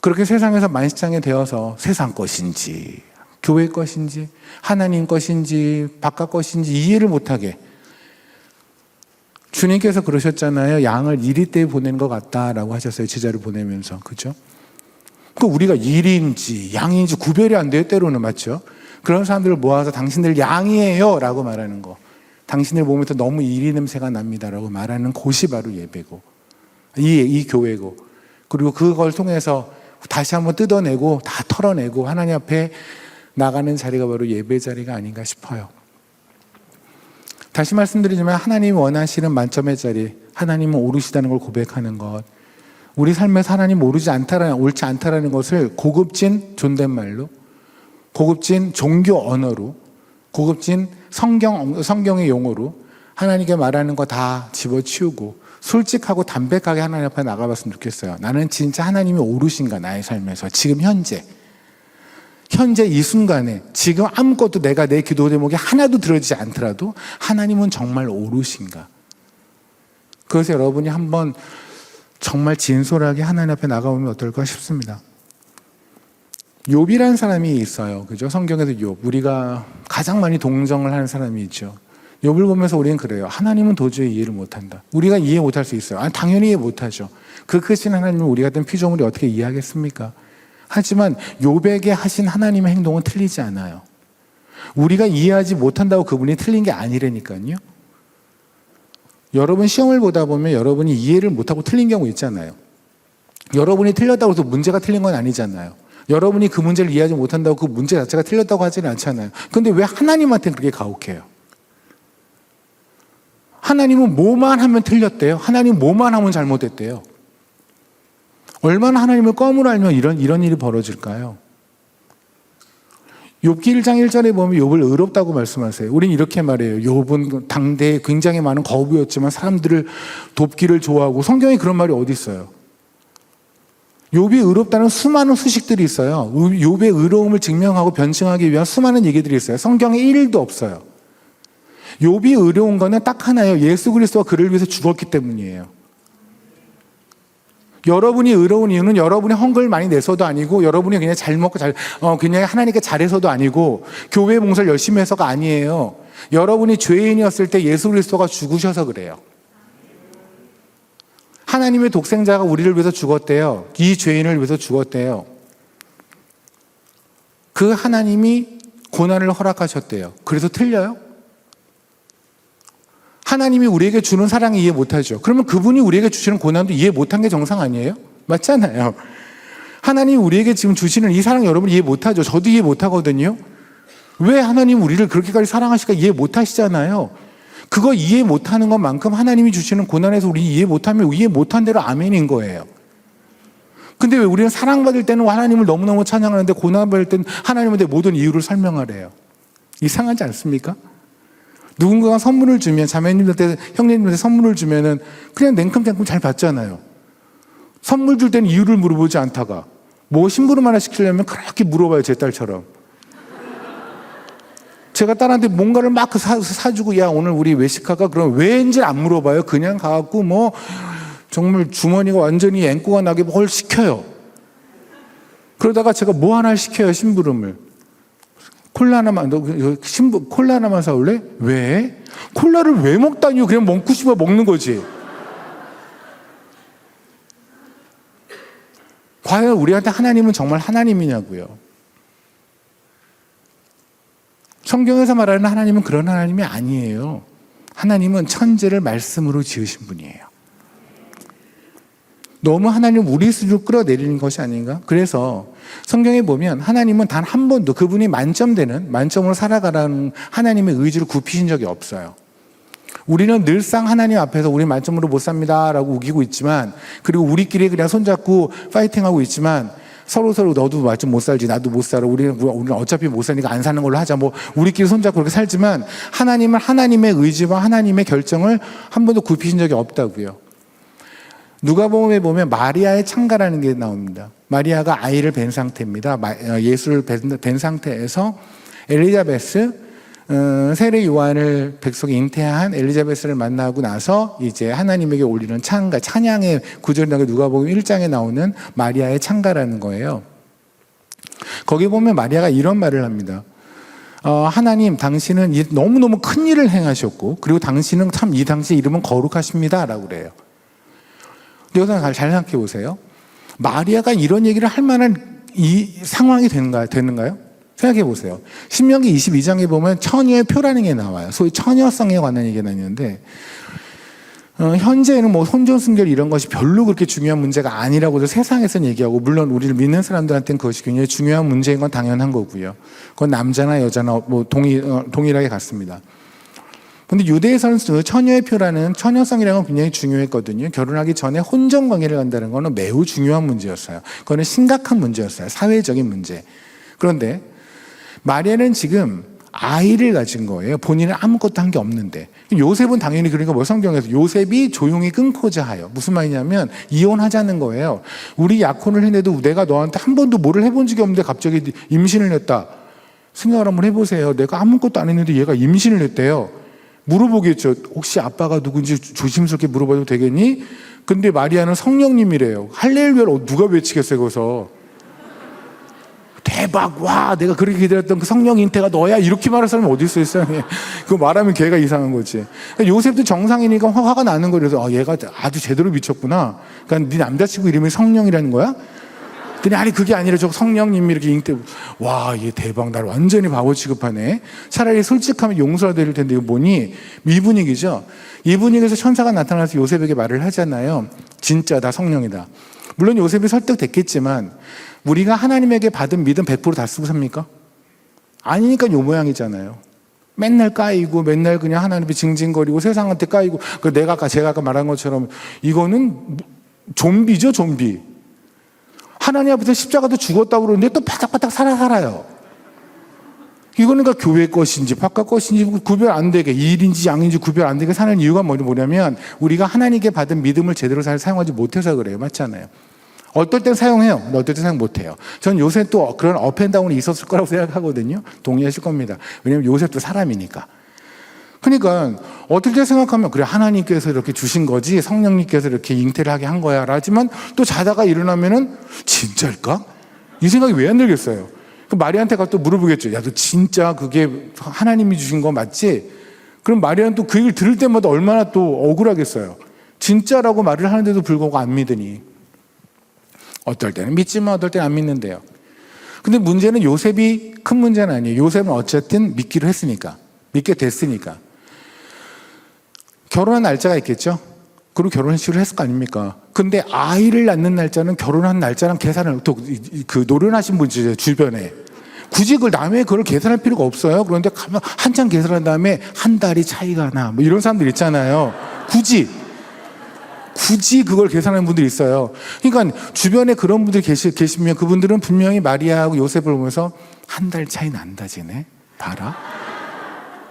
그렇게 세상에서 만시창이 되어서 세상 것인지 교회 것인지 하나님 것인지 바깥 것인지 이해를 못하게, 주님께서 그러셨잖아요. 양을 이리떼에 보낸 것 같다라고 하셨어요. 제자를 보내면서. 그죠? 그 우리가 일인지 양인지 구별이 안 돼요. 때로는. 맞죠? 그런 사람들을 모아서 당신들 양이에요 라고 말하는 거, 당신들 보면서 너무 이리 냄새가 납니다 라고 말하는 곳이 바로 예배고, 이 교회고, 그리고 그걸 통해서 다시 한번 뜯어내고 다 털어내고 하나님 앞에 나가는 자리가 바로 예배 자리가 아닌가 싶어요. 다시 말씀드리지만 하나님이 원하시는 만점의 자리, 하나님은 오르시다는 걸 고백하는 것, 우리 삶에서 하나님 옳지 않다라는 것을 고급진 존댓말로, 고급진 종교 언어로, 고급진 성경의 용어로 하나님께 말하는 거 다 집어치우고 솔직하고 담백하게 하나님 앞에 나가봤으면 좋겠어요. 나는 진짜 하나님이 오르신가, 나의 삶에서 지금 현재 이 순간에 지금 아무것도 내가 내 기도 제목이 하나도 들어지지 않더라도 하나님은 정말 오르신가. 그래서 여러분이 한번 정말 진솔하게 하나님 앞에 나가보면 어떨까 싶습니다. 욥이라는 사람이 있어요. 그죠? 성경에서 욥, 우리가 가장 많이 동정을 하는 사람이 있죠. 욥을 보면서 우리는 그래요. 하나님은 도저히 이해를 못한다. 우리가 이해 못할 수 있어요. 아니, 당연히 이해 못하죠. 그 크신 하나님을 우리 같은 피조물이 어떻게 이해하겠습니까? 하지만 욥에게 하신 하나님의 행동은 틀리지 않아요. 우리가 이해하지 못한다고 그분이 틀린 게 아니라니까요. 여러분 시험을 보다 보면 여러분이 이해를 못하고 틀린 경우 있잖아요. 여러분이 틀렸다고 해서 문제가 틀린 건 아니잖아요. 여러분이 그 문제를 이해하지 못한다고 그 문제 자체가 틀렸다고 하지는 않잖아요. 그런데 왜 하나님한테 그렇게 가혹해요? 하나님은 뭐만 하면 틀렸대요. 하나님 뭐만 하면 잘못했대요. 얼마나 하나님을 껌으로 알면 이런 일이 벌어질까요? 욥기 1장 1절에 보면 욥을 의롭다고 말씀하세요. 우린 이렇게 말해요. 욥은 당대에 굉장히 많은 거부였지만 사람들을 돕기를 좋아하고, 성경에 그런 말이 어디 있어요? 욥이 의롭다는 수많은 수식들이 있어요. 욥의 의로움을 증명하고 변증하기 위한 수많은 얘기들이 있어요. 성경에 1일도 없어요. 욥이 의로운 거는 딱 하나예요. 예수 그리스도가 그를 위해서 죽었기 때문이에요. 여러분이 의로운 이유는 여러분이 헌금을 많이 내서도 아니고, 여러분이 그냥 잘 먹고 그냥 하나님께 잘해서도 아니고, 교회 봉사를 열심히 해서가 아니에요. 여러분이 죄인이었을 때 예수 그리스도가 죽으셔서 그래요. 하나님의 독생자가 우리를 위해서 죽었대요. 이 죄인을 위해서 죽었대요. 그 하나님이 고난을 허락하셨대요. 그래서 틀려요? 하나님이 우리에게 주는 사랑을 이해 못하죠. 그러면 그분이 우리에게 주시는 고난도 이해 못한 게 정상 아니에요? 맞잖아요. 하나님이 우리에게 지금 주시는 이 사랑 여러분 이해 못하죠. 저도 이해 못하거든요. 왜 하나님 우리를 그렇게까지 사랑하실까 이해 못하시잖아요. 그거 이해 못하는 것만큼 하나님이 주시는 고난에서 우리 이해 못하면 이해 못한 대로 아멘인 거예요. 근데 왜 우리는 사랑받을 때는 하나님을 너무너무 찬양하는데 고난받을 때는 하나님한테 모든 이유를 설명하래요? 이상하지 않습니까? 누군가가 선물을 주면, 자매님들한테, 형님들한테 선물을 주면은 그냥 냉큼냉큼 잘 받잖아요. 선물 줄 때는 이유를 물어보지 않다가 뭐 심부름 하나 시키려면 그렇게 물어봐요. 제 딸처럼. 제가 딸한테 뭔가를 막 사주고, 야 오늘 우리 외식할까? 그러면 왜인지 안 물어봐요. 그냥 가갖고 뭐 정말 주머니가 완전히 앵꼬가 나게 뭘 시켜요. 그러다가 제가 뭐 하나 시켜요. 심부름을. 콜라 하나만 사올래? 왜? 콜라를 왜 먹다니요? 그냥 먹고 싶어 먹는 거지. 과연 우리한테 하나님은 정말 하나님이냐고요. 성경에서 말하는 하나님은 그런 하나님이 아니에요. 하나님은 천지를 말씀으로 지으신 분이에요. 너무 하나님 우리 수준으로 끌어내리는 것이 아닌가? 그래서 성경에 보면 하나님은 단 한 번도 그분이 만점으로 살아가라는 하나님의 의지를 굽히신 적이 없어요. 우리는 늘상 하나님 앞에서 우리 만점으로 못 삽니다 라고 우기고 있지만, 그리고 우리끼리 그냥 손잡고 파이팅하고 있지만, 서로 너도 좀 못 살지, 나도 못 살아. 우리는 어차피 못 사니까 안 사는 걸로 하자. 뭐 우리끼리 손잡고 그렇게 살지만 하나님은 하나님의 의지와 하나님의 결정을 한 번도 굽히신 적이 없다고요. 누가복음에 보면 마리아의 창가라는 게 나옵니다. 마리아가 아이를 뵌 상태입니다. 예수를 뵌 상태에서 엘리자베스, 세례 요한을 백석에 잉태한 엘리자베스를 만나고 나서 이제 하나님에게 올리는 창가, 찬양의 구절이 누가복음 1장에 나오는 마리아의 창가라는 거예요. 거기 보면 마리아가 이런 말을 합니다. 하나님, 당신은 너무너무 큰 일을 행하셨고, 그리고 당신은 참 이 당시 이름은 거룩하십니다. 라고 그래요. 여기서 잘 생각해 보세요. 마리아가 이런 얘기를 할 만한 이 상황이 되는가요? 생각해 보세요. 신명기 22장에 보면 처녀의 표라는 게 나와요. 소위 처녀성에 관한 얘기가 나뉘는데, 현재는 뭐 혼전순결 이런 것이 별로 그렇게 중요한 문제가 아니라고도 세상에서는 얘기하고, 물론 우리를 믿는 사람들한테는 그것이 굉장히 중요한 문제인 건 당연한 거고요. 그건 남자나 여자나 뭐 동일하게 같습니다. 근데 유대에서는 처녀의 표라는 처녀성이라는 건 굉장히 중요했거든요. 결혼하기 전에 혼전 관계를 간다는 거는 매우 중요한 문제였어요. 그거는 심각한 문제였어요. 사회적인 문제. 그런데 마리아는 지금 아이를 가진 거예요. 본인은 아무것도 한 게 없는데. 요셉은 당연히 그러니까 뭐 성경에서 요셉이 조용히 끊고자 하여. 무슨 말이냐면 이혼하자는 거예요. 우리 약혼을 했는데도 내가 너한테 한 번도 뭐를 해본 적이 없는데 갑자기 임신을 했다. 생각을 한번 해보세요. 내가 아무것도 안 했는데 얘가 임신을 했대요. 물어보겠죠. 혹시 아빠가 누군지 조심스럽게 물어봐도 되겠니? 근데 마리아는 성령님이래요. 할렐루야를 누가 외치겠어요, 거기서. 대박, 와, 내가 그렇게 기다렸던 그 성령 잉태가 너야? 이렇게 말할 사람이 어디 있어요, 세상에. 그거 말하면 걔가 이상한 거지. 요셉도 정상이니까 화가 나는 거예요. 그래서 얘가 아주 제대로 미쳤구나. 그러니까 네 남자친구 이름이 성령이라는 거야? 근데 아니 그게 아니라 저 성령님이 이렇게 잉태, 와, 얘 대박, 날 완전히 바보 취급하네. 차라리 솔직하면 용서가 될 텐데 이거 뭐니? 이 분위기죠. 이 분위기에서 천사가 나타나서 요셉에게 말을 하잖아요. 진짜 다 성령이다. 물론 요셉이 설득됐겠지만 우리가 하나님에게 받은 믿음 100% 다 쓰고 삽니까? 아니니까 요 모양이잖아요. 맨날 까이고 맨날 그냥 하나님이 징징거리고 세상한테 까이고, 제가 아까 말한 것처럼 이거는 좀비죠, 좀비. 하나님 앞에서 십자가도 죽었다고 그러는데 또 바닥바닥 살아요. 이거는 그러니까 교회 것인지 바깥 것인지 구별 안 되게, 일인지 양인지 구별 안 되게 사는 이유가 뭐냐면 우리가 하나님께 받은 믿음을 제대로 잘 사용하지 못해서 그래요. 맞잖아요. 어떨 땐 사용해요. 어떨 땐 사용 못해요. 전 요새 또 그런 업앤다운이 있었을 거라고 생각하거든요. 동의하실 겁니다. 왜냐하면 요셉도 사람이니까. 그러니까 어떨 때 생각하면 그래, 하나님께서 이렇게 주신 거지, 성령님께서 이렇게 잉태를 하게 한 거야 라지만 또 자다가 일어나면은 진짜일까? 이 생각이 왜 안 들겠어요? 그 마리아한테 가서 또 물어보겠죠. 야, 너 진짜 그게 하나님이 주신 거 맞지? 그럼 마리아는 또 그 얘기를 들을 때마다 얼마나 또 억울하겠어요. 진짜라고 말을 하는데도 불구하고 안 믿으니. 어떨 때는 믿지만 어떨 때는 안 믿는데요. 근데 문제는 요셉이 큰 문제는 아니에요. 요셉은 어쨌든 믿기로 했으니까, 믿게 됐으니까. 결혼한 날짜가 있겠죠. 그리고 결혼식을 했을 거 아닙니까? 근데 아이를 낳는 날짜는 결혼한 날짜랑 계산을 또 그 노련하신 분이죠, 주변에. 굳이 그걸 남의 그걸 계산할 필요가 없어요. 그런데 가면 한참 계산한 다음에 한 달이 차이가 나, 뭐 이런 사람들 있잖아요. 굳이 그걸 계산하는 분들이 있어요. 그러니까 주변에 그런 분들이 계시면 그분들은 분명히 마리아하고 요셉을 보면서 한 달 차이 난다, 쟤네. 봐라.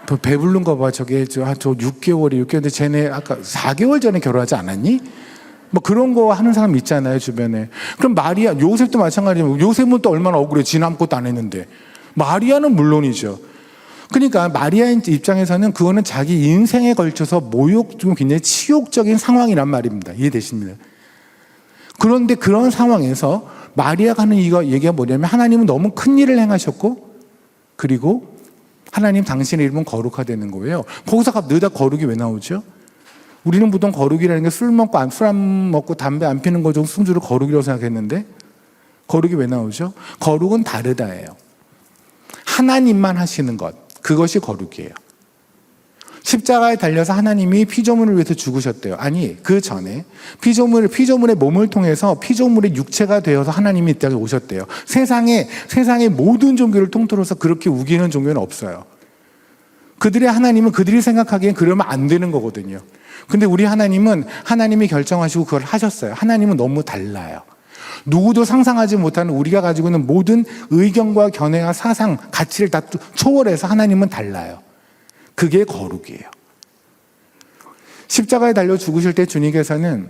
더 배부른 거 봐. 저게 저 6개월인데 쟤네 아까 4개월 전에 결혼하지 않았니? 뭐 그런 거 하는 사람 있잖아요, 주변에. 그럼 마리아, 요셉도 마찬가지예요. 요셉은 또 얼마나 억울해. 지 아무것도 안 했는데. 마리아는 물론이죠. 그러니까 마리아 입장에서는 그거는 자기 인생에 걸쳐서 좀 굉장히 치욕적인 상황이란 말입니다. 이해되십니다? 그런데 그런 상황에서 마리아가 하는 얘기가 뭐냐면 하나님은 너무 큰 일을 행하셨고, 그리고 하나님 당신의 이름은 거룩하다는 거예요. 거기서 너희다 거룩이 왜 나오죠? 우리는 보통 거룩이라는 게 술 안 먹고 담배 안 피는 거 중 순주를 거룩이라고 생각했는데 거룩이 왜 나오죠? 거룩은 다르다예요. 하나님만 하시는 것, 그것이 거룩이에요. 십자가에 달려서 하나님이 피조물을 위해서 죽으셨대요. 아니, 그 전에 피조물의 몸을 통해서 피조물의 육체가 되어서 하나님이 이 땅에 오셨대요. 세상의 모든 종교를 통틀어서 그렇게 우기는 종교는 없어요. 그들의 하나님은 그들이 생각하기엔 그러면 안 되는 거거든요. 근데 우리 하나님은 하나님이 결정하시고 그걸 하셨어요. 하나님은 너무 달라요. 누구도 상상하지 못하는 우리가 가지고 있는 모든 의견과 견해와 사상, 가치를 다 초월해서 하나님은 달라요. 그게 거룩이에요. 십자가에 달려 죽으실 때 주님께서는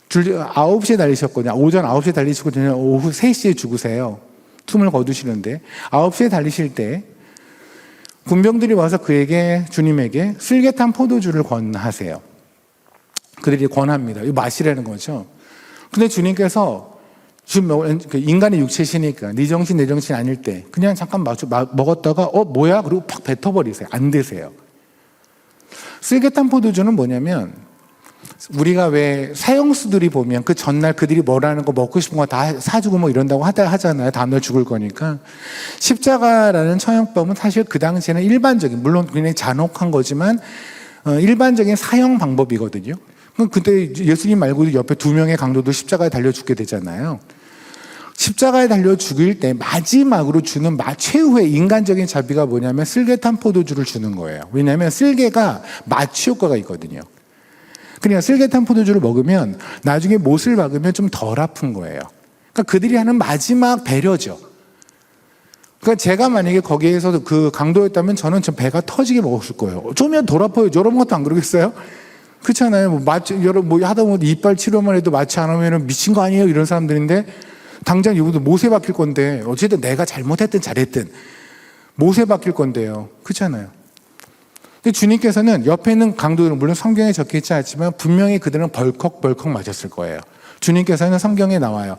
9시에 달리셨거든요. 오전 9시에 달리시고 오후 3시에 죽으세요. 숨을 거두시는데 9시에 달리실 때 군병들이 와서 주님에게 슬개탄 포도주를 권하세요. 그들이 권합니다. 이거 마시라는 거죠. 근데 주님께서 인간의 육체시니까 네 정신 내 정신 아닐 때 그냥 잠깐 먹었다가 뭐야? 그리고 팍 뱉어버리세요. 안 드세요. 슬개탄 포도주는 뭐냐면 우리가 왜 사형수들이 보면 그 전날 그들이 뭐라는 거 먹고 싶은 거 다 사주고 뭐 이런다고 하잖아요. 다음날 죽을 거니까. 십자가라는 처형법은 사실 그 당시에는 일반적인, 물론 굉장히 잔혹한 거지만 일반적인 사형 방법이거든요. 그때 예수님 말고도 옆에 2명의 강도도 십자가에 달려 죽게 되잖아요. 십자가에 달려 죽일 때 마지막으로 주는 최후의 인간적인 자비가 뭐냐면 슬개탄 포도주를 주는 거예요. 왜냐하면 슬개가 마취 효과가 있거든요. 그러니까 슬개탄 포도주를 먹으면 나중에 못을 박으면 좀 덜 아픈 거예요. 그러니까 그들이 하는 마지막 배려죠. 그러니까 제가 만약에 거기에서 그 강도였다면 저는 좀 배가 터지게 먹었을 거예요. 좀이면 덜 아파요. 여러분 것도 안 그러겠어요? 그렇잖아요. 하다 보면 이빨 치료만 해도 마취 안 하면 미친 거 아니에요? 이런 사람들인데 당장 이분도 못에 박힐 건데 어쨌든 내가 잘못했든 잘했든 못에 박힐 건데요. 그렇잖아요. 근데 주님께서는 옆에 있는 강도들은 물론 성경에 적혀있지 않지만 분명히 그들은 벌컥벌컥 맞았을 거예요. 주님께서는 성경에 나와요.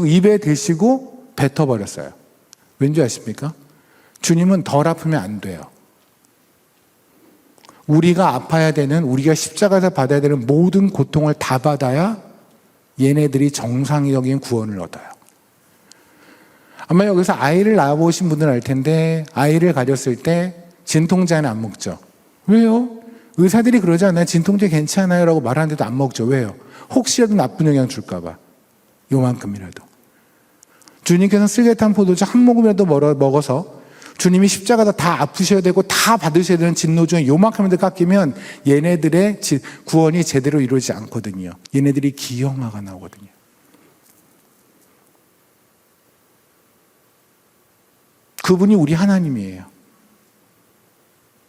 입에 드시고 뱉어버렸어요. 왠지 아십니까? 주님은 덜 아프면 안 돼요. 우리가 아파야 되는, 우리가 십자가에서 받아야 되는 모든 고통을 다 받아야 얘네들이 정상적인 구원을 얻어요. 아마 여기서 아이를 낳아보신 분들은 알 텐데 아이를 가졌을 때 진통제는 안 먹죠. 왜요? 의사들이 그러잖아요. 진통제 괜찮아요 라고 말하는데도 안 먹죠. 왜요? 혹시라도 나쁜 영향 줄까 봐. 요만큼이라도. 주님께서는 슬개탄 포도주 한 모금이라도 먹어서 주님이 십자가다 다 아프셔야 되고 다 받으셔야 되는 진노 중에 요만큼이라도 깎이면 얘네들의 구원이 제대로 이루어지지 않거든요. 얘네들이 기형아가 나오거든요. 그분이 우리 하나님이에요.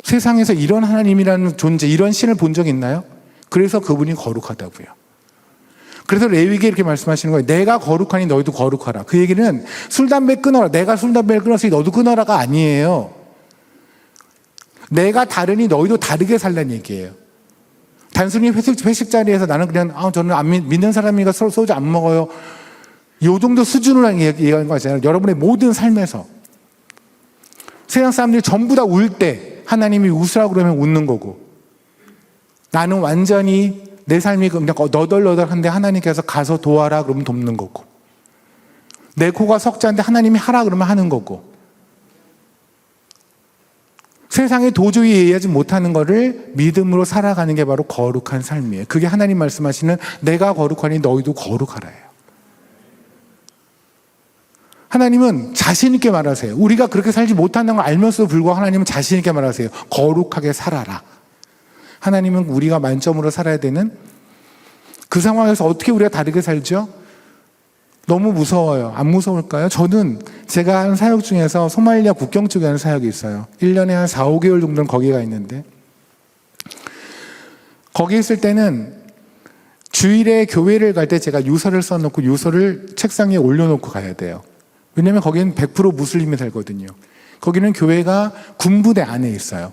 세상에서 이런 하나님이라는 존재, 이런 신을 본 적 있나요? 그래서 그분이 거룩하다고요. 그래서 레위기에 이렇게 말씀하시는 거예요. 내가 거룩하니 너희도 거룩하라. 그 얘기는 술, 담배 끊어라. 내가 술, 담배를 끊었으니 너도 끊어라가 아니에요. 내가 다르니 너희도 다르게 살라는 얘기예요. 단순히 회식 자리에서 나는 그냥 저는 안 믿는 사람이니까 소주 안 먹어요. 이 정도 수준으로 얘기하는 거 아니잖아요. 여러분의 모든 삶에서. 세상 사람들이 전부 다 울 때 하나님이 웃으라고 그러면 웃는 거고, 나는 완전히 내 삶이 그냥 너덜너덜한데 하나님께서 가서 도와라 그러면 돕는 거고, 내 코가 석자인데 하나님이 하라 그러면 하는 거고, 세상에 도저히 이해하지 못하는 거를 믿음으로 살아가는 게 바로 거룩한 삶이에요. 그게 하나님 말씀하시는 내가 거룩하니 너희도 거룩하라예요. 하나님은 자신 있게 말하세요. 우리가 그렇게 살지 못한다는 걸 알면서도 불구하고 하나님은 자신 있게 말하세요. 거룩하게 살아라. 하나님은 우리가 만점으로 살아야 되는 그 상황에서 어떻게 우리가 다르게 살죠? 너무 무서워요. 안 무서울까요? 저는 제가 하는 사역 중에서 소말리아 국경 쪽에 하는 사역이 있어요. 1년에 한 4, 5개월 정도는 거기가 있는데, 거기 있을 때는 주일에 교회를 갈 때 제가 유서를 써놓고 유서를 책상에 올려놓고 가야 돼요. 왜냐하면 거기는 100% 무슬림이 살거든요. 거기는 교회가 군부대 안에 있어요.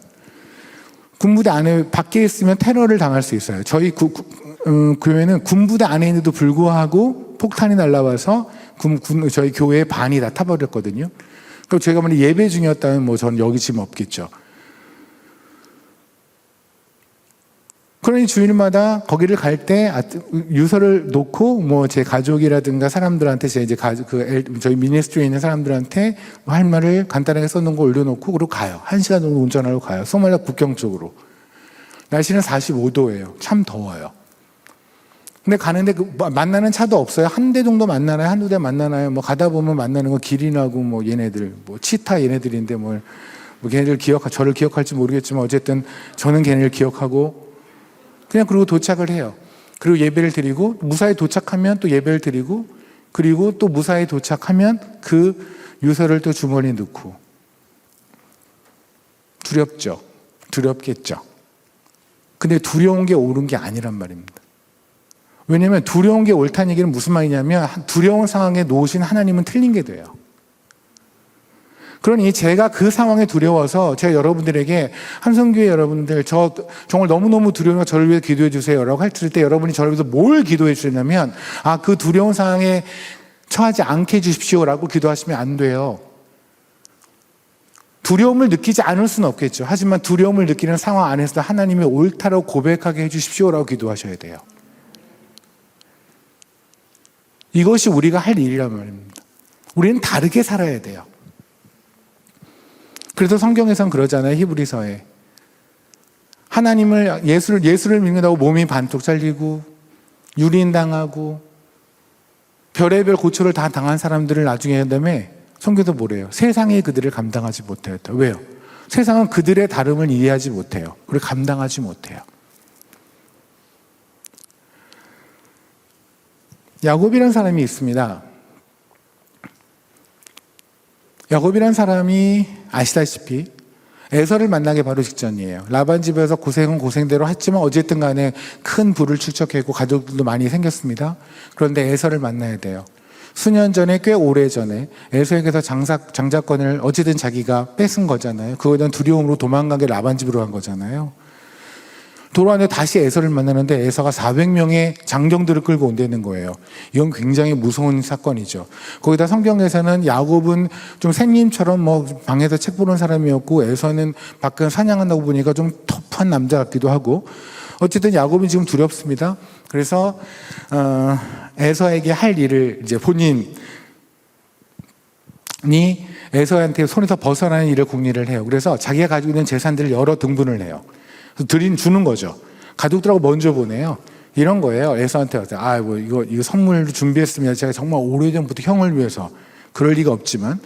군부대 안에 밖에 있으면 테러를 당할 수 있어요. 저희 교회는 군부대 안에 있는데도 불구하고 폭탄이 날라와서 저희 교회의 반이 다 타버렸거든요. 그럼 저희가 만약 예배 중이었다면 저는 여기 지금 없겠죠. 그러니 주일마다 거기를 갈 때 유서를 놓고 제 가족이라든가 사람들한테 저희 미니스트리에 있는 사람들한테 할 말을 간단하게 써놓은 거 올려놓고 그리고 가요. 1시간 정도 운전하러 가요. 소말리아 국경 쪽으로. 날씨는 45도예요. 참 더워요. 근데 가는데 만나는 차도 없어요. 한 대 정도 만나나요? 한두 대 만나나요? 가다 보면 만나는 거 기린하고 얘네들 치타 얘네들인데 걔네들 저를 기억할지 모르겠지만 어쨌든 저는 걔네를 기억하고 그냥 그리고 도착을 해요. 그리고 예배를 드리고 무사히 도착하면 또 예배를 드리고 그리고 또 무사히 도착하면 그 유서를 또 주머니에 넣고. 두렵죠. 두렵겠죠. 근데 두려운 게 옳은 게 아니란 말입니다. 왜냐하면 두려운 게 옳다는 얘기는 무슨 말이냐면 두려운 상황에 놓으신 하나님은 틀린 게 돼요. 그러니 제가 그 상황에 두려워서 제가 여러분들에게 한성교회 여러분들 저 정말 너무너무 두려우니까 저를 위해 기도해 주세요 라고 할 때 여러분이 저를 위해서 뭘 기도해 주시냐면 그 두려운 상황에 처하지 않게 해주십시오 라고 기도하시면 안 돼요. 두려움을 느끼지 않을 수는 없겠죠. 하지만 두려움을 느끼는 상황 안에서도 하나님이 옳다고 고백하게 해주십시오 라고 기도하셔야 돼요. 이것이 우리가 할 일이란 말입니다. 우리는 다르게 살아야 돼요. 그래서 성경에선 그러잖아요. 히브리서에 하나님을 예수를 믿는다고 몸이 반쪽 잘리고 유린당하고 별의별 고초를 다 당한 사람들을 나중에 한 다음에 성경도 뭐래요? 세상이 그들을 감당하지 못했다. 왜요? 세상은 그들의 다름을 이해하지 못해요. 그리고 감당하지 못해요. 야곱이라는 사람이 있습니다. 야곱이라는 사람이 아시다시피 에서를 만나기 바로 직전이에요. 라반 집에서 고생은 고생대로 했지만 어쨌든 간에 큰 부를 축적했고 가족들도 많이 생겼습니다. 그런데 에서를 만나야 돼요. 수년 전에 꽤 오래 전에 에서에게서 장자권을 어쨌든 자기가 뺏은 거잖아요. 그거에 대한 두려움으로 도망간 게 라반 집으로 간 거잖아요. 돌아왔는데 다시 에서를 만나는데 에서가 400명의 장정들을 끌고 온다는 거예요. 이건 굉장히 무서운 사건이죠. 거기다 성경에서는 야곱은 좀 샘님처럼 방에서 책 보는 사람이었고 에서는 밖에 사냥한다고 보니까 좀 터프한 남자 같기도 하고 어쨌든 야곱은 지금 두렵습니다. 그래서 에서에게 할 일을 이제 본인이 에서한테 손에서 벗어나는 일을 궁리를 해요. 그래서 자기가 가지고 있는 재산들을 여러 등분을 해요. 주는 거죠. 가족들하고 먼저 보내요. 이런 거예요. 에서한테 와서 이거 선물 준비했습니다. 제가 정말 오래전부터 형을 위해서 그럴 리가 없지만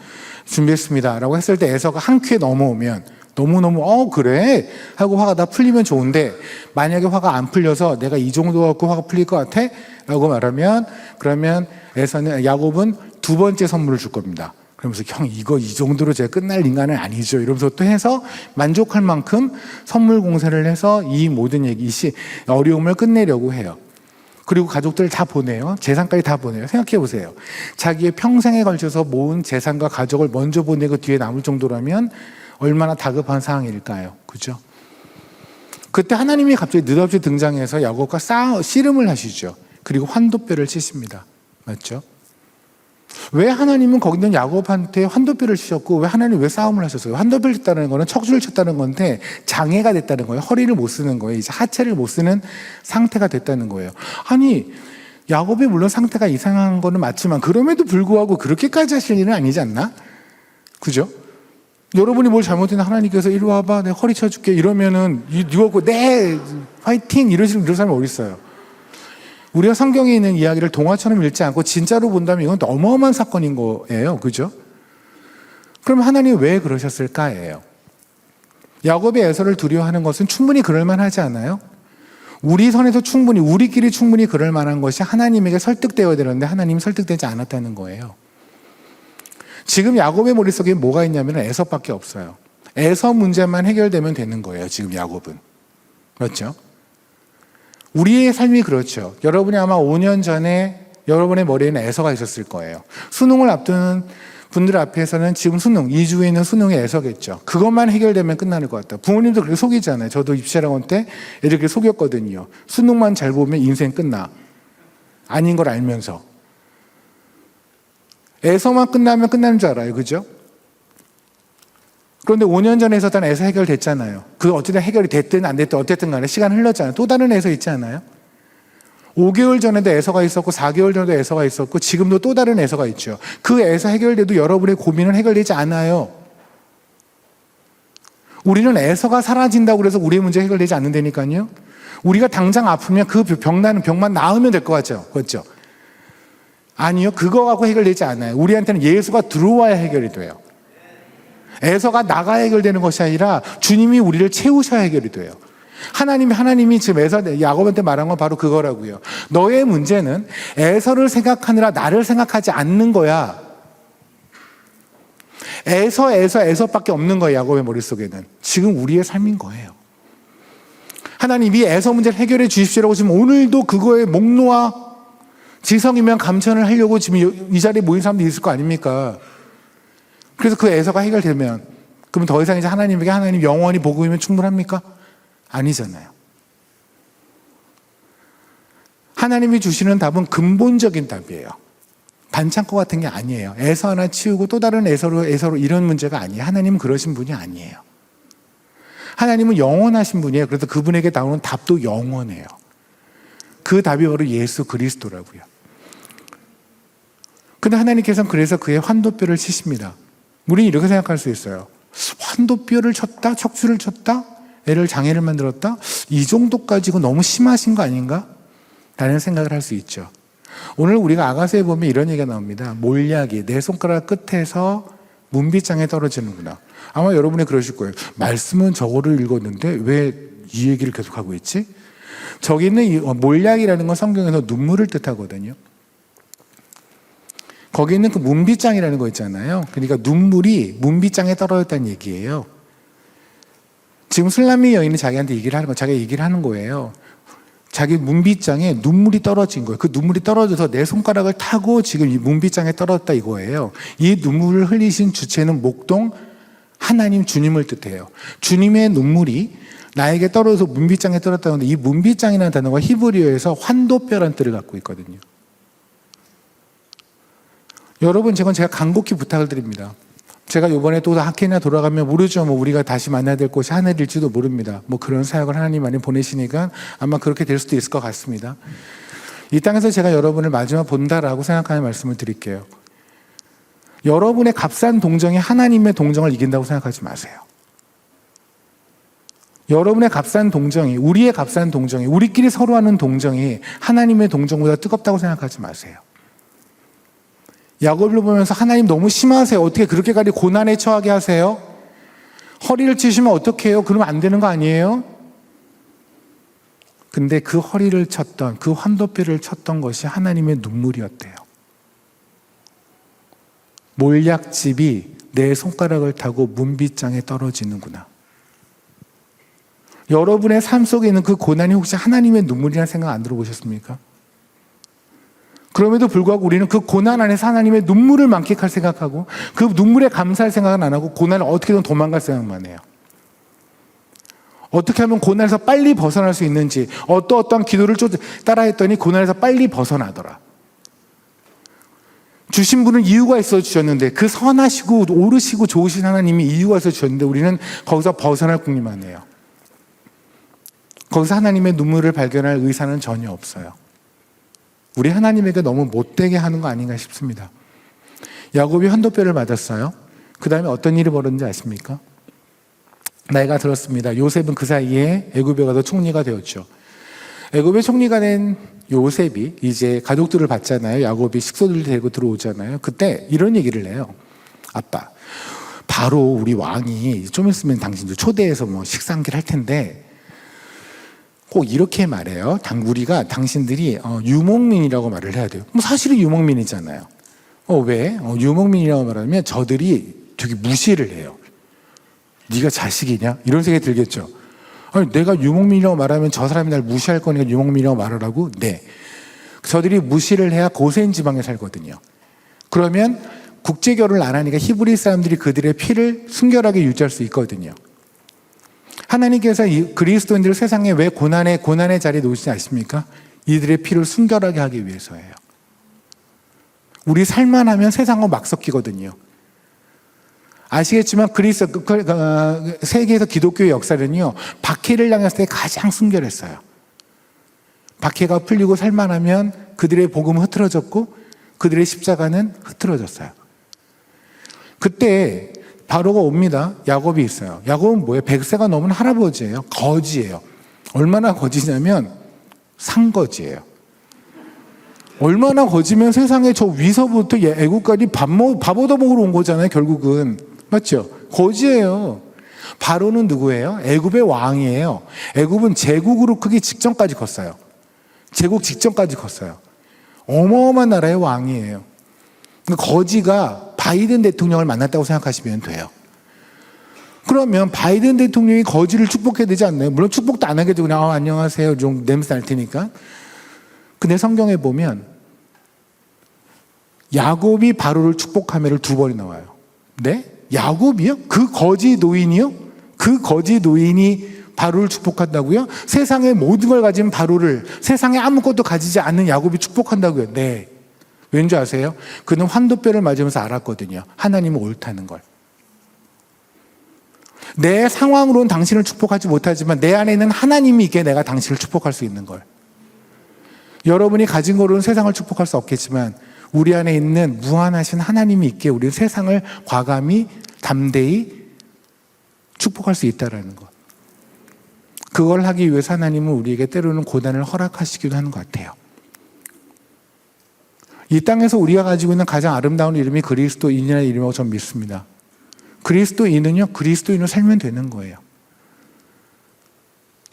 준비했습니다. 라고 했을 때 에서가 한 큐에 넘어오면 너무너무 그래 하고 화가 다 풀리면 좋은데 만약에 화가 안 풀려서 내가 이 정도 갖고 화가 풀릴 것 같아? 라고 말하면 그러면 야곱은 두 번째 선물을 줄 겁니다. 그러면서 형 이거 이 정도로 제가 끝날 인간은 아니죠. 이러면서 또 해서 만족할 만큼 선물 공세를 해서 이 모든 어려움을 끝내려고 해요. 그리고 가족들을 다 보내요. 재산까지 다 보내요. 생각해 보세요. 자기의 평생에 걸쳐서 모은 재산과 가족을 먼저 보내고 뒤에 남을 정도라면 얼마나 다급한 상황일까요? 그죠? 그때 하나님이 갑자기 느닷없이 등장해서 야곱과 씨름을 하시죠. 그리고 환도뼈를 치십니다. 맞죠? 왜 하나님은 거기는 야곱한테 환도뼈를 치셨고 왜 하나님 왜 싸움을 하셨어요? 환도뼈를 쳤다는 거는 척추를 쳤다는 건데 장애가 됐다는 거예요. 허리를 못 쓰는 거예요. 이제 하체를 못 쓰는 상태가 됐다는 거예요. 아니 야곱이 물론 상태가 이상한 거는 맞지만 그럼에도 불구하고 그렇게까지 하실 일은 아니지 않나? 그죠? 여러분이 뭘 잘못했나 하나님께서 이리 와봐 내가 허리 쳐줄게 이러면은 누웠고 네 화이팅 이런 사람이 어디 있어요? 우리가 성경에 있는 이야기를 동화처럼 읽지 않고 진짜로 본다면 이건 어마어마한 사건인 거예요. 그죠? 그럼 하나님 왜 그러셨을까예요. 야곱의 에서를 두려워하는 것은 충분히 그럴 만하지 않아요? 우리 선에서 우리끼리 충분히 그럴 만한 것이 하나님에게 설득되어야 되는데 하나님이 설득되지 않았다는 거예요. 지금 야곱의 머릿속에 뭐가 있냐면 에서밖에 없어요. 에서 문제만 해결되면 되는 거예요. 지금 야곱은. 그렇죠? 우리의 삶이 그렇죠. 여러분이 아마 5년 전에 여러분의 머리에는 에서가 있었을 거예요. 수능을 앞두는 분들 앞에서는 지금 2주에 있는 수능의 에서겠죠. 그것만 해결되면 끝나는 것 같다. 부모님도 그렇게 속이잖아요. 저도 입시학원 때 이렇게 속였거든요. 수능만 잘 보면 인생 끝나. 아닌 걸 알면서. 에서만 끝나면 끝나는 줄 알아요. 그죠? 그런데 5년 전에 있었던 에서 해결됐잖아요. 어쨌든 해결이 됐든 안 됐든 어쨌든 간에 시간 흘렀잖아요. 또 다른 에서 있지 않아요? 5개월 전에도 에서가 있었고 4개월 전에도 에서가 있었고 지금도 또 다른 에서가 있죠. 그 에서 해결돼도 여러분의 고민은 해결되지 않아요. 우리는 에서가 사라진다고 그래서 우리의 문제 해결되지 않는다니까요. 우리가 당장 아프면 그 병만 나으면 될 것 같죠. 그렇죠? 아니요. 그거 갖고 해결되지 않아요. 우리한테는 예수가 들어와야 해결이 돼요. 에서가 나가 해결되는 것이 아니라 주님이 우리를 채우셔야 해결이 돼요. 하나님이 지금 야곱한테 말한 건 바로 그거라고요. 너의 문제는 에서를 생각하느라 나를 생각하지 않는 거야. 에서밖에 없는 거예요. 야곱의 머릿속에는. 지금 우리의 삶인 거예요. 하나님이 에서 문제를 해결해 주십시오라고 지금 오늘도 그거에 목 놓아 지성이면 감천을 하려고 지금 이 자리에 모인 사람들이 있을 거 아닙니까? 그래서 그 에서가 해결되면 그러면 더 이상 이제 하나님 영원히 복음이면 충분합니까? 아니잖아요. 하나님이 주시는 답은 근본적인 답이에요. 반창고 같은 게 아니에요. 에서 하나 치우고 또 다른 에서로 이런 문제가 아니에요. 하나님은 그러신 분이 아니에요. 하나님은 영원하신 분이에요. 그래서 그분에게 나오는 답도 영원해요. 그 답이 바로 예수 그리스도라고요. 근데 하나님께서는 그래서 그의 환도뼈를 치십니다. 우리는 이렇게 생각할 수 있어요. 환도뼈를 쳤다? 척추를 쳤다? 애를 장애를 만들었다? 이 정도까지고 너무 심하신 거 아닌가? 라는 생각을 할 수 있죠. 오늘 우리가 아가서에 보면 이런 얘기가 나옵니다. 몰약이 내 손가락 끝에서 문빗장에 떨어지는구나. 아마 여러분이 그러실 거예요. 말씀은 저거를 읽었는데 왜 이 얘기를 계속하고 있지? 저기 있는 이 몰약이라는 건 성경에서 눈물을 뜻하거든요. 거기 있는 그 문빗장이라는 거 있잖아요. 그러니까 눈물이 문빗장에 떨어졌다는 얘기예요. 지금 슬라미 여인은 자기한테 자기가 얘기를 하는 거예요. 자기 문빗장에 눈물이 떨어진 거예요. 그 눈물이 떨어져서 내 손가락을 타고 지금 이 문빗장에 떨어졌다 이거예요. 이 눈물을 흘리신 주체는 목동 하나님 주님을 뜻해요. 주님의 눈물이 나에게 떨어져서 문빗장에 떨어졌다는데 이 문빗장이라는 단어가 히브리어에서 환도뼈라는 뜻을 갖고 있거든요. 여러분, 제가 간곡히 부탁을 드립니다. 제가 이번에 또 학회나 돌아가면 모르죠. 우리가 다시 만나야 될 곳이 하늘일지도 모릅니다. 그런 사역을 하나님 많이 보내시니까 아마 그렇게 될 수도 있을 것 같습니다. 이 땅에서 제가 여러분을 마지막 본다라고 생각하는 말씀을 드릴게요. 여러분의 값싼 동정이 하나님의 동정을 이긴다고 생각하지 마세요. 여러분의 값싼 동정이, 우리의 값싼 동정이, 우리끼리 서로 하는 동정이 하나님의 동정보다 뜨겁다고 생각하지 마세요. 야곱을 보면서 하나님 너무 심하세요. 어떻게 그렇게까지 고난에 처하게 하세요? 허리를 치시면 어떡해요? 그러면 안 되는 거 아니에요? 근데 그 허리를 쳤던, 그 환도뼈를 쳤던 것이 하나님의 눈물이었대요. 몰약집이 내 손가락을 타고 문빗장에 떨어지는구나. 여러분의 삶 속에 있는 그 고난이 혹시 하나님의 눈물이라는 생각 안 들어보셨습니까? 그럼에도 불구하고 우리는 그 고난 안에서 하나님의 눈물을 만끽할 생각하고 그 눈물에 감사할 생각은 안 하고 고난을 어떻게든 도망갈 생각만 해요. 어떻게 하면 고난에서 빨리 벗어날 수 있는지 어떠한 기도를 따라했더니 고난에서 빨리 벗어나더라. 주신 분은 이유가 있어 주셨는데 그 선하시고 오르시고 좋으신 하나님이 이유가 있어 주셨는데 우리는 거기서 벗어날 궁리만 해요. 거기서 하나님의 눈물을 발견할 의사는 전혀 없어요. 우리 하나님에게 너무 못되게 하는 거 아닌가 싶습니다. 야곱이 환도뼈를 맞았어요. 그 다음에 어떤 일이 벌어졌는지 아십니까? 나이가 들었습니다. 요셉은 그 사이에 애굽에 가서 총리가 되었죠. 애굽의 총리가 된 요셉이 이제 가족들을 봤잖아요. 야곱이 식소들을 데리고 들어오잖아요. 그때 이런 얘기를 해요. 아빠, 바로 우리 왕이 좀 있으면 당신들 초대해서 식사한끼를 할 텐데 꼭 이렇게 말해요. 당신들이 유목민이라고 말을 해야 돼요. 사실은 유목민이잖아요. 왜? 유목민이라고 말하면 저들이 되게 무시를 해요. 네가 자식이냐? 이런 생각이 들겠죠. 아니, 내가 유목민이라고 말하면 저 사람이 날 무시할 거니까 유목민이라고 말하라고? 네. 저들이 무시를 해야 고센 지방에 살거든요. 그러면 국제결혼을 안 하니까 히브리 사람들이 그들의 피를 순결하게 유지할 수 있거든요. 하나님께서 이 그리스도인들을 세상에 왜 고난의 자리에 놓으시지 않습니까? 이들의 피를 순결하게 하기 위해서예요. 우리 살만 하면 세상과 막 섞이거든요. 아시겠지만 세계에서 기독교의 역사는요, 박해를 당했을 때 가장 순결했어요. 박해가 풀리고 살만 하면 그들의 복음은 흐트러졌고 그들의 십자가는 흐트러졌어요. 그때 바로가 옵니다. 야곱이 있어요. 야곱은 뭐예요? 100세가 넘은 할아버지예요. 거지예요. 얼마나 거지냐면 상거지예요. 얼마나 거지면 세상에 저 위서부터 애국까지 밥 얻어 먹으러 온 거잖아요. 결국은. 맞죠? 거지예요. 바로는 누구예요? 애굽의 왕이에요. 애굽은 제국으로 크기 직전까지 컸어요. 제국 직전까지 컸어요. 어마어마한 나라의 왕이에요. 거지가 바이든 대통령을 만났다고 생각하시면 돼요. 그러면 바이든 대통령이 거지를 축복해야 되지 않나요? 물론 축복도 안 하게 되고 그냥 안녕하세요 좀 냄새 날 테니까. 근데 성경에 보면 야곱이 바로를 축복하며를 2번이 나와요. 네? 야곱이요? 그 거지 노인이요? 그 거지 노인이 바로를 축복한다고요? 세상의 모든 걸 가진 바로를 세상에 아무것도 가지지 않는 야곱이 축복한다고요? 네. 왠지 아세요? 그는 환도뼈를 맞으면서 알았거든요. 하나님은 옳다는 걸. 내 상황으로는 당신을 축복하지 못하지만 내 안에 있는 하나님이 있기에 내가 당신을 축복할 수 있는 걸. 여러분이 가진 거로는 세상을 축복할 수 없겠지만 우리 안에 있는 무한하신 하나님이 있기에 우리는 세상을 과감히 담대히 축복할 수 있다는 것. 그걸 하기 위해서 하나님은 우리에게 때로는 고난을 허락하시기도 하는 것 같아요. 이 땅에서 우리가 가지고 있는 가장 아름다운 이름이 그리스도인이라는 이름이라고 저는 믿습니다. 그리스도인은요, 그리스도인으로 살면 되는 거예요.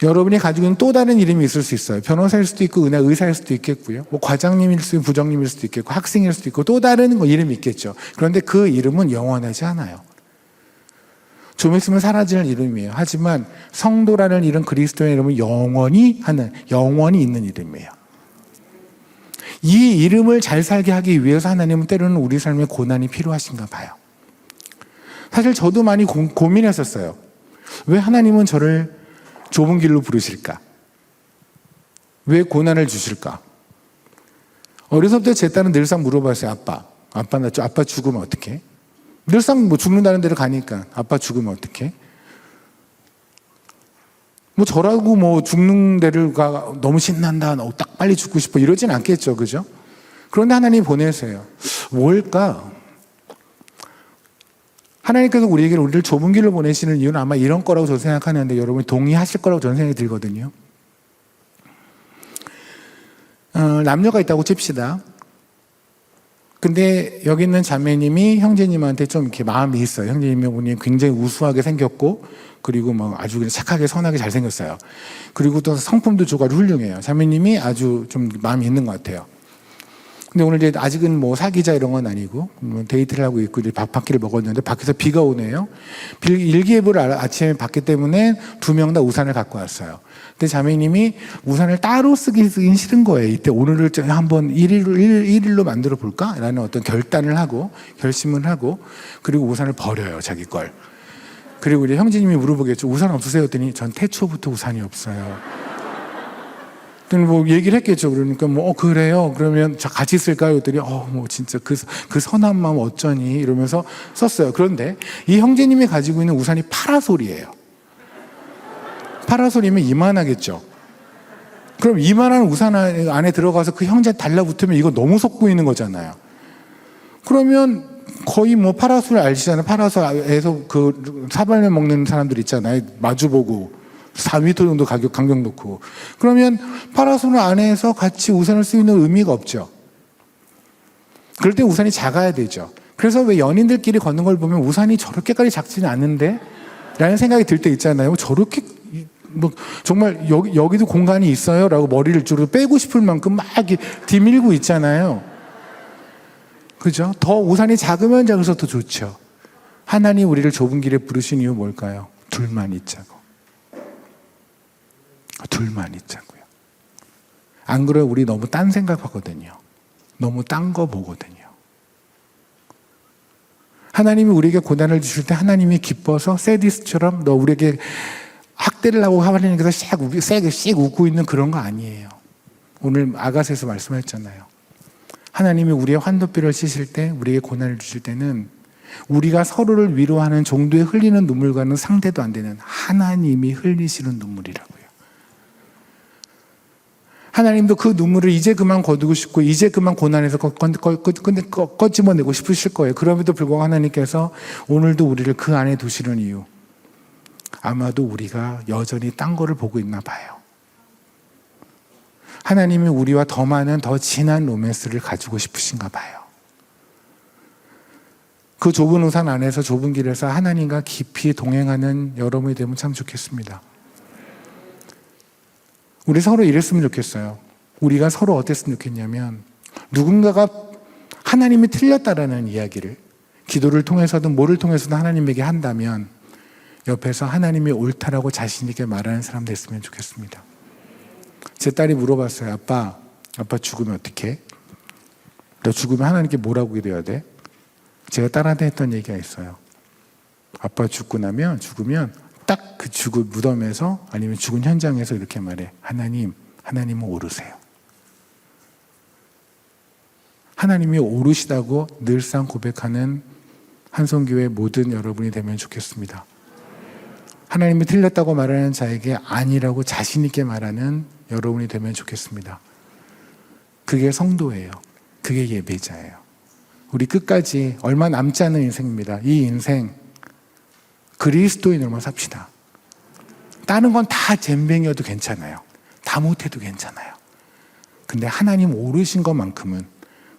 여러분이 가지고 있는 또 다른 이름이 있을 수 있어요. 변호사일 수도 있고, 의사일 수도 있겠고요. 뭐 과장님일 수도 있고, 부장님일 수도 있겠고, 학생일 수도 있고, 또 다른 이름이 있겠죠. 그런데 그 이름은 영원하지 않아요. 좀 있으면 사라질 이름이에요. 하지만 성도라는 이름, 그리스도의 이름은 영원히 있는 이름이에요. 이 이름을 잘 살게 하기 위해서 하나님은 때로는 우리 삶에 고난이 필요하신가 봐요. 사실 저도 많이 고민했었어요. 왜 하나님은 저를 좁은 길로 부르실까? 왜 고난을 주실까? 어렸을 때 제 딸은 늘상 물어봤어요. 아빠 죽으면 어떡해? 늘상 뭐 죽는다는 데를 가니까 아빠 죽으면 어떡해? 뭐 저라고 뭐 죽는 데를 가 너무 신난다, 딱 빨리 죽고 싶어 이러진 않겠죠, 그죠? 그런데 하나님이 보내세요. 뭘까? 하나님께서 우리를 좁은 길로 보내시는 이유는 아마 이런 거라고 저는 생각하는데 여러분이 동의하실 거라고 저는 생각이 들거든요. 남녀가 있다고 칩시다. 근데 여기 있는 자매님이 형제님한테 좀 이렇게 마음이 있어요. 형제님이 보니 굉장히 우수하게 생겼고, 그리고 뭐 아주 그냥 착하게 선하게 잘생겼어요. 그리고 또 성품도 좋고 아주 훌륭해요. 자매님이 아주 좀 마음이 있는 것 같아요. 근데 오늘 이제 아직은 뭐 사귀자 이런 건 아니고 데이트를 하고 있고 이제 밥 한 끼를 먹었는데 밖에서 비가 오네요. 일기예보를 아침에 봤기 때문에 2명 다 우산을 갖고 왔어요. 근데 자매님이 우산을 따로 쓰긴 싫은 거예요. 이때 오늘을 한번 일일로 만들어 볼까? 라는 어떤 결심을 하고 그리고 우산을 버려요. 자기 걸. 그리고 우리 형제님이 물어보겠죠. 우산 없으세요? 했더니 전 태초부터 우산이 없어요. 뭐 얘기를 했겠죠. 그러니까 뭐 그래요. 그러면 같이 쓸까요? 그랬더니 뭐 진짜 그 선한 마음 어쩌니 이러면서 썼어요. 그런데 이 형제님이 가지고 있는 우산이 파라솔이에요. 파라솔이면 이만하겠죠. 그럼 이만한 우산 안에 들어가서 그 형제 달라붙으면 이거 너무 속 보이는 거잖아요. 그러면 거의 뭐 파라솔 아시잖아요. 파라솔에서 그 사발면 먹는 사람들 있잖아요. 마주보고 4m 정도 간격 놓고. 그러면 파라솔 안에서 같이 우산을 쓰고 있는 의미가 없죠. 그럴 때 우산이 작아야 되죠. 그래서 왜 연인들끼리 걷는 걸 보면 우산이 저렇게까지 작지는 않은데? 라는 생각이 들 때 있잖아요. 저렇게 뭐 정말 여기도 공간이 있어요? 라고 머리를 쭉 빼고 싶을 만큼 막 이렇게 뒤밀고 있잖아요. 그죠? 더 우산이 작으면 작아서 더 좋죠. 하나님 우리를 좁은 길에 부르신 이유 뭘까요? 둘만 있자고. 둘만 있자고요. 안 그래요? 우리 너무 딴 생각하거든요. 너무 딴 거 보거든요. 하나님이 우리에게 고난을 주실 때 하나님이 기뻐서 세디스처럼 너 우리에게 학대를 하고 하나님께서 세게 웃고 있는 그런 거 아니에요. 오늘 아가서에서 말씀하셨잖아요. 하나님이 우리의 환도뼈를 씻을 때, 우리에게 고난을 주실 때는 우리가 서로를 위로하는 정도의 흘리는 눈물과는 상대도 안 되는 하나님이 흘리시는 눈물이라고요. 하나님도 그 눈물을 이제 그만 거두고 싶고 이제 그만 고난에서 꺼집어내고 싶으실 거예요. 그럼에도 불구하고 하나님께서 오늘도 우리를 그 안에 두시는 이유, 아마도 우리가 여전히 딴 거를 보고 있나 봐요. 하나님이 우리와 더 많은 더 진한 로맨스를 가지고 싶으신가 봐요. 그 좁은 우산 안에서 좁은 길에서 하나님과 깊이 동행하는 여러분이 되면 참 좋겠습니다. 우리 서로 이랬으면 좋겠어요. 우리가 서로 어땠으면 좋겠냐면 누군가가 하나님이 틀렸다라는 이야기를 기도를 통해서든 뭐를 통해서든 하나님에게 한다면 옆에서 하나님이 옳다라고 자신 있게 말하는 사람 됐으면 좋겠습니다. 제 딸이 물어봤어요. 아빠 죽으면 어떡해? 너 죽으면 하나님께 뭐라고 기도해야 돼? 제가 딸한테 했던 얘기가 있어요. 아빠 죽으면 딱 그 죽을 무덤에서 아니면 죽은 현장에서 이렇게 말해. 하나님은 오르세요. 하나님이 오르시다고 늘상 고백하는 한송교회 모든 여러분이 되면 좋겠습니다. 하나님이 틀렸다고 말하는 자에게 아니라고 자신 있게 말하는 여러분이 되면 좋겠습니다. 그게 성도예요. 그게 예배자예요. 우리 끝까지 얼마 남지 않은 인생입니다. 이 인생 그리스도인으로만 삽시다. 다른 건 다 잼뱅이여도 괜찮아요. 다 못해도 괜찮아요. 근데 하나님 오르신 것만큼은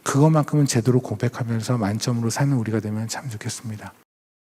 그것만큼은 제대로 고백하면서 만점으로 사는 우리가 되면 참 좋겠습니다.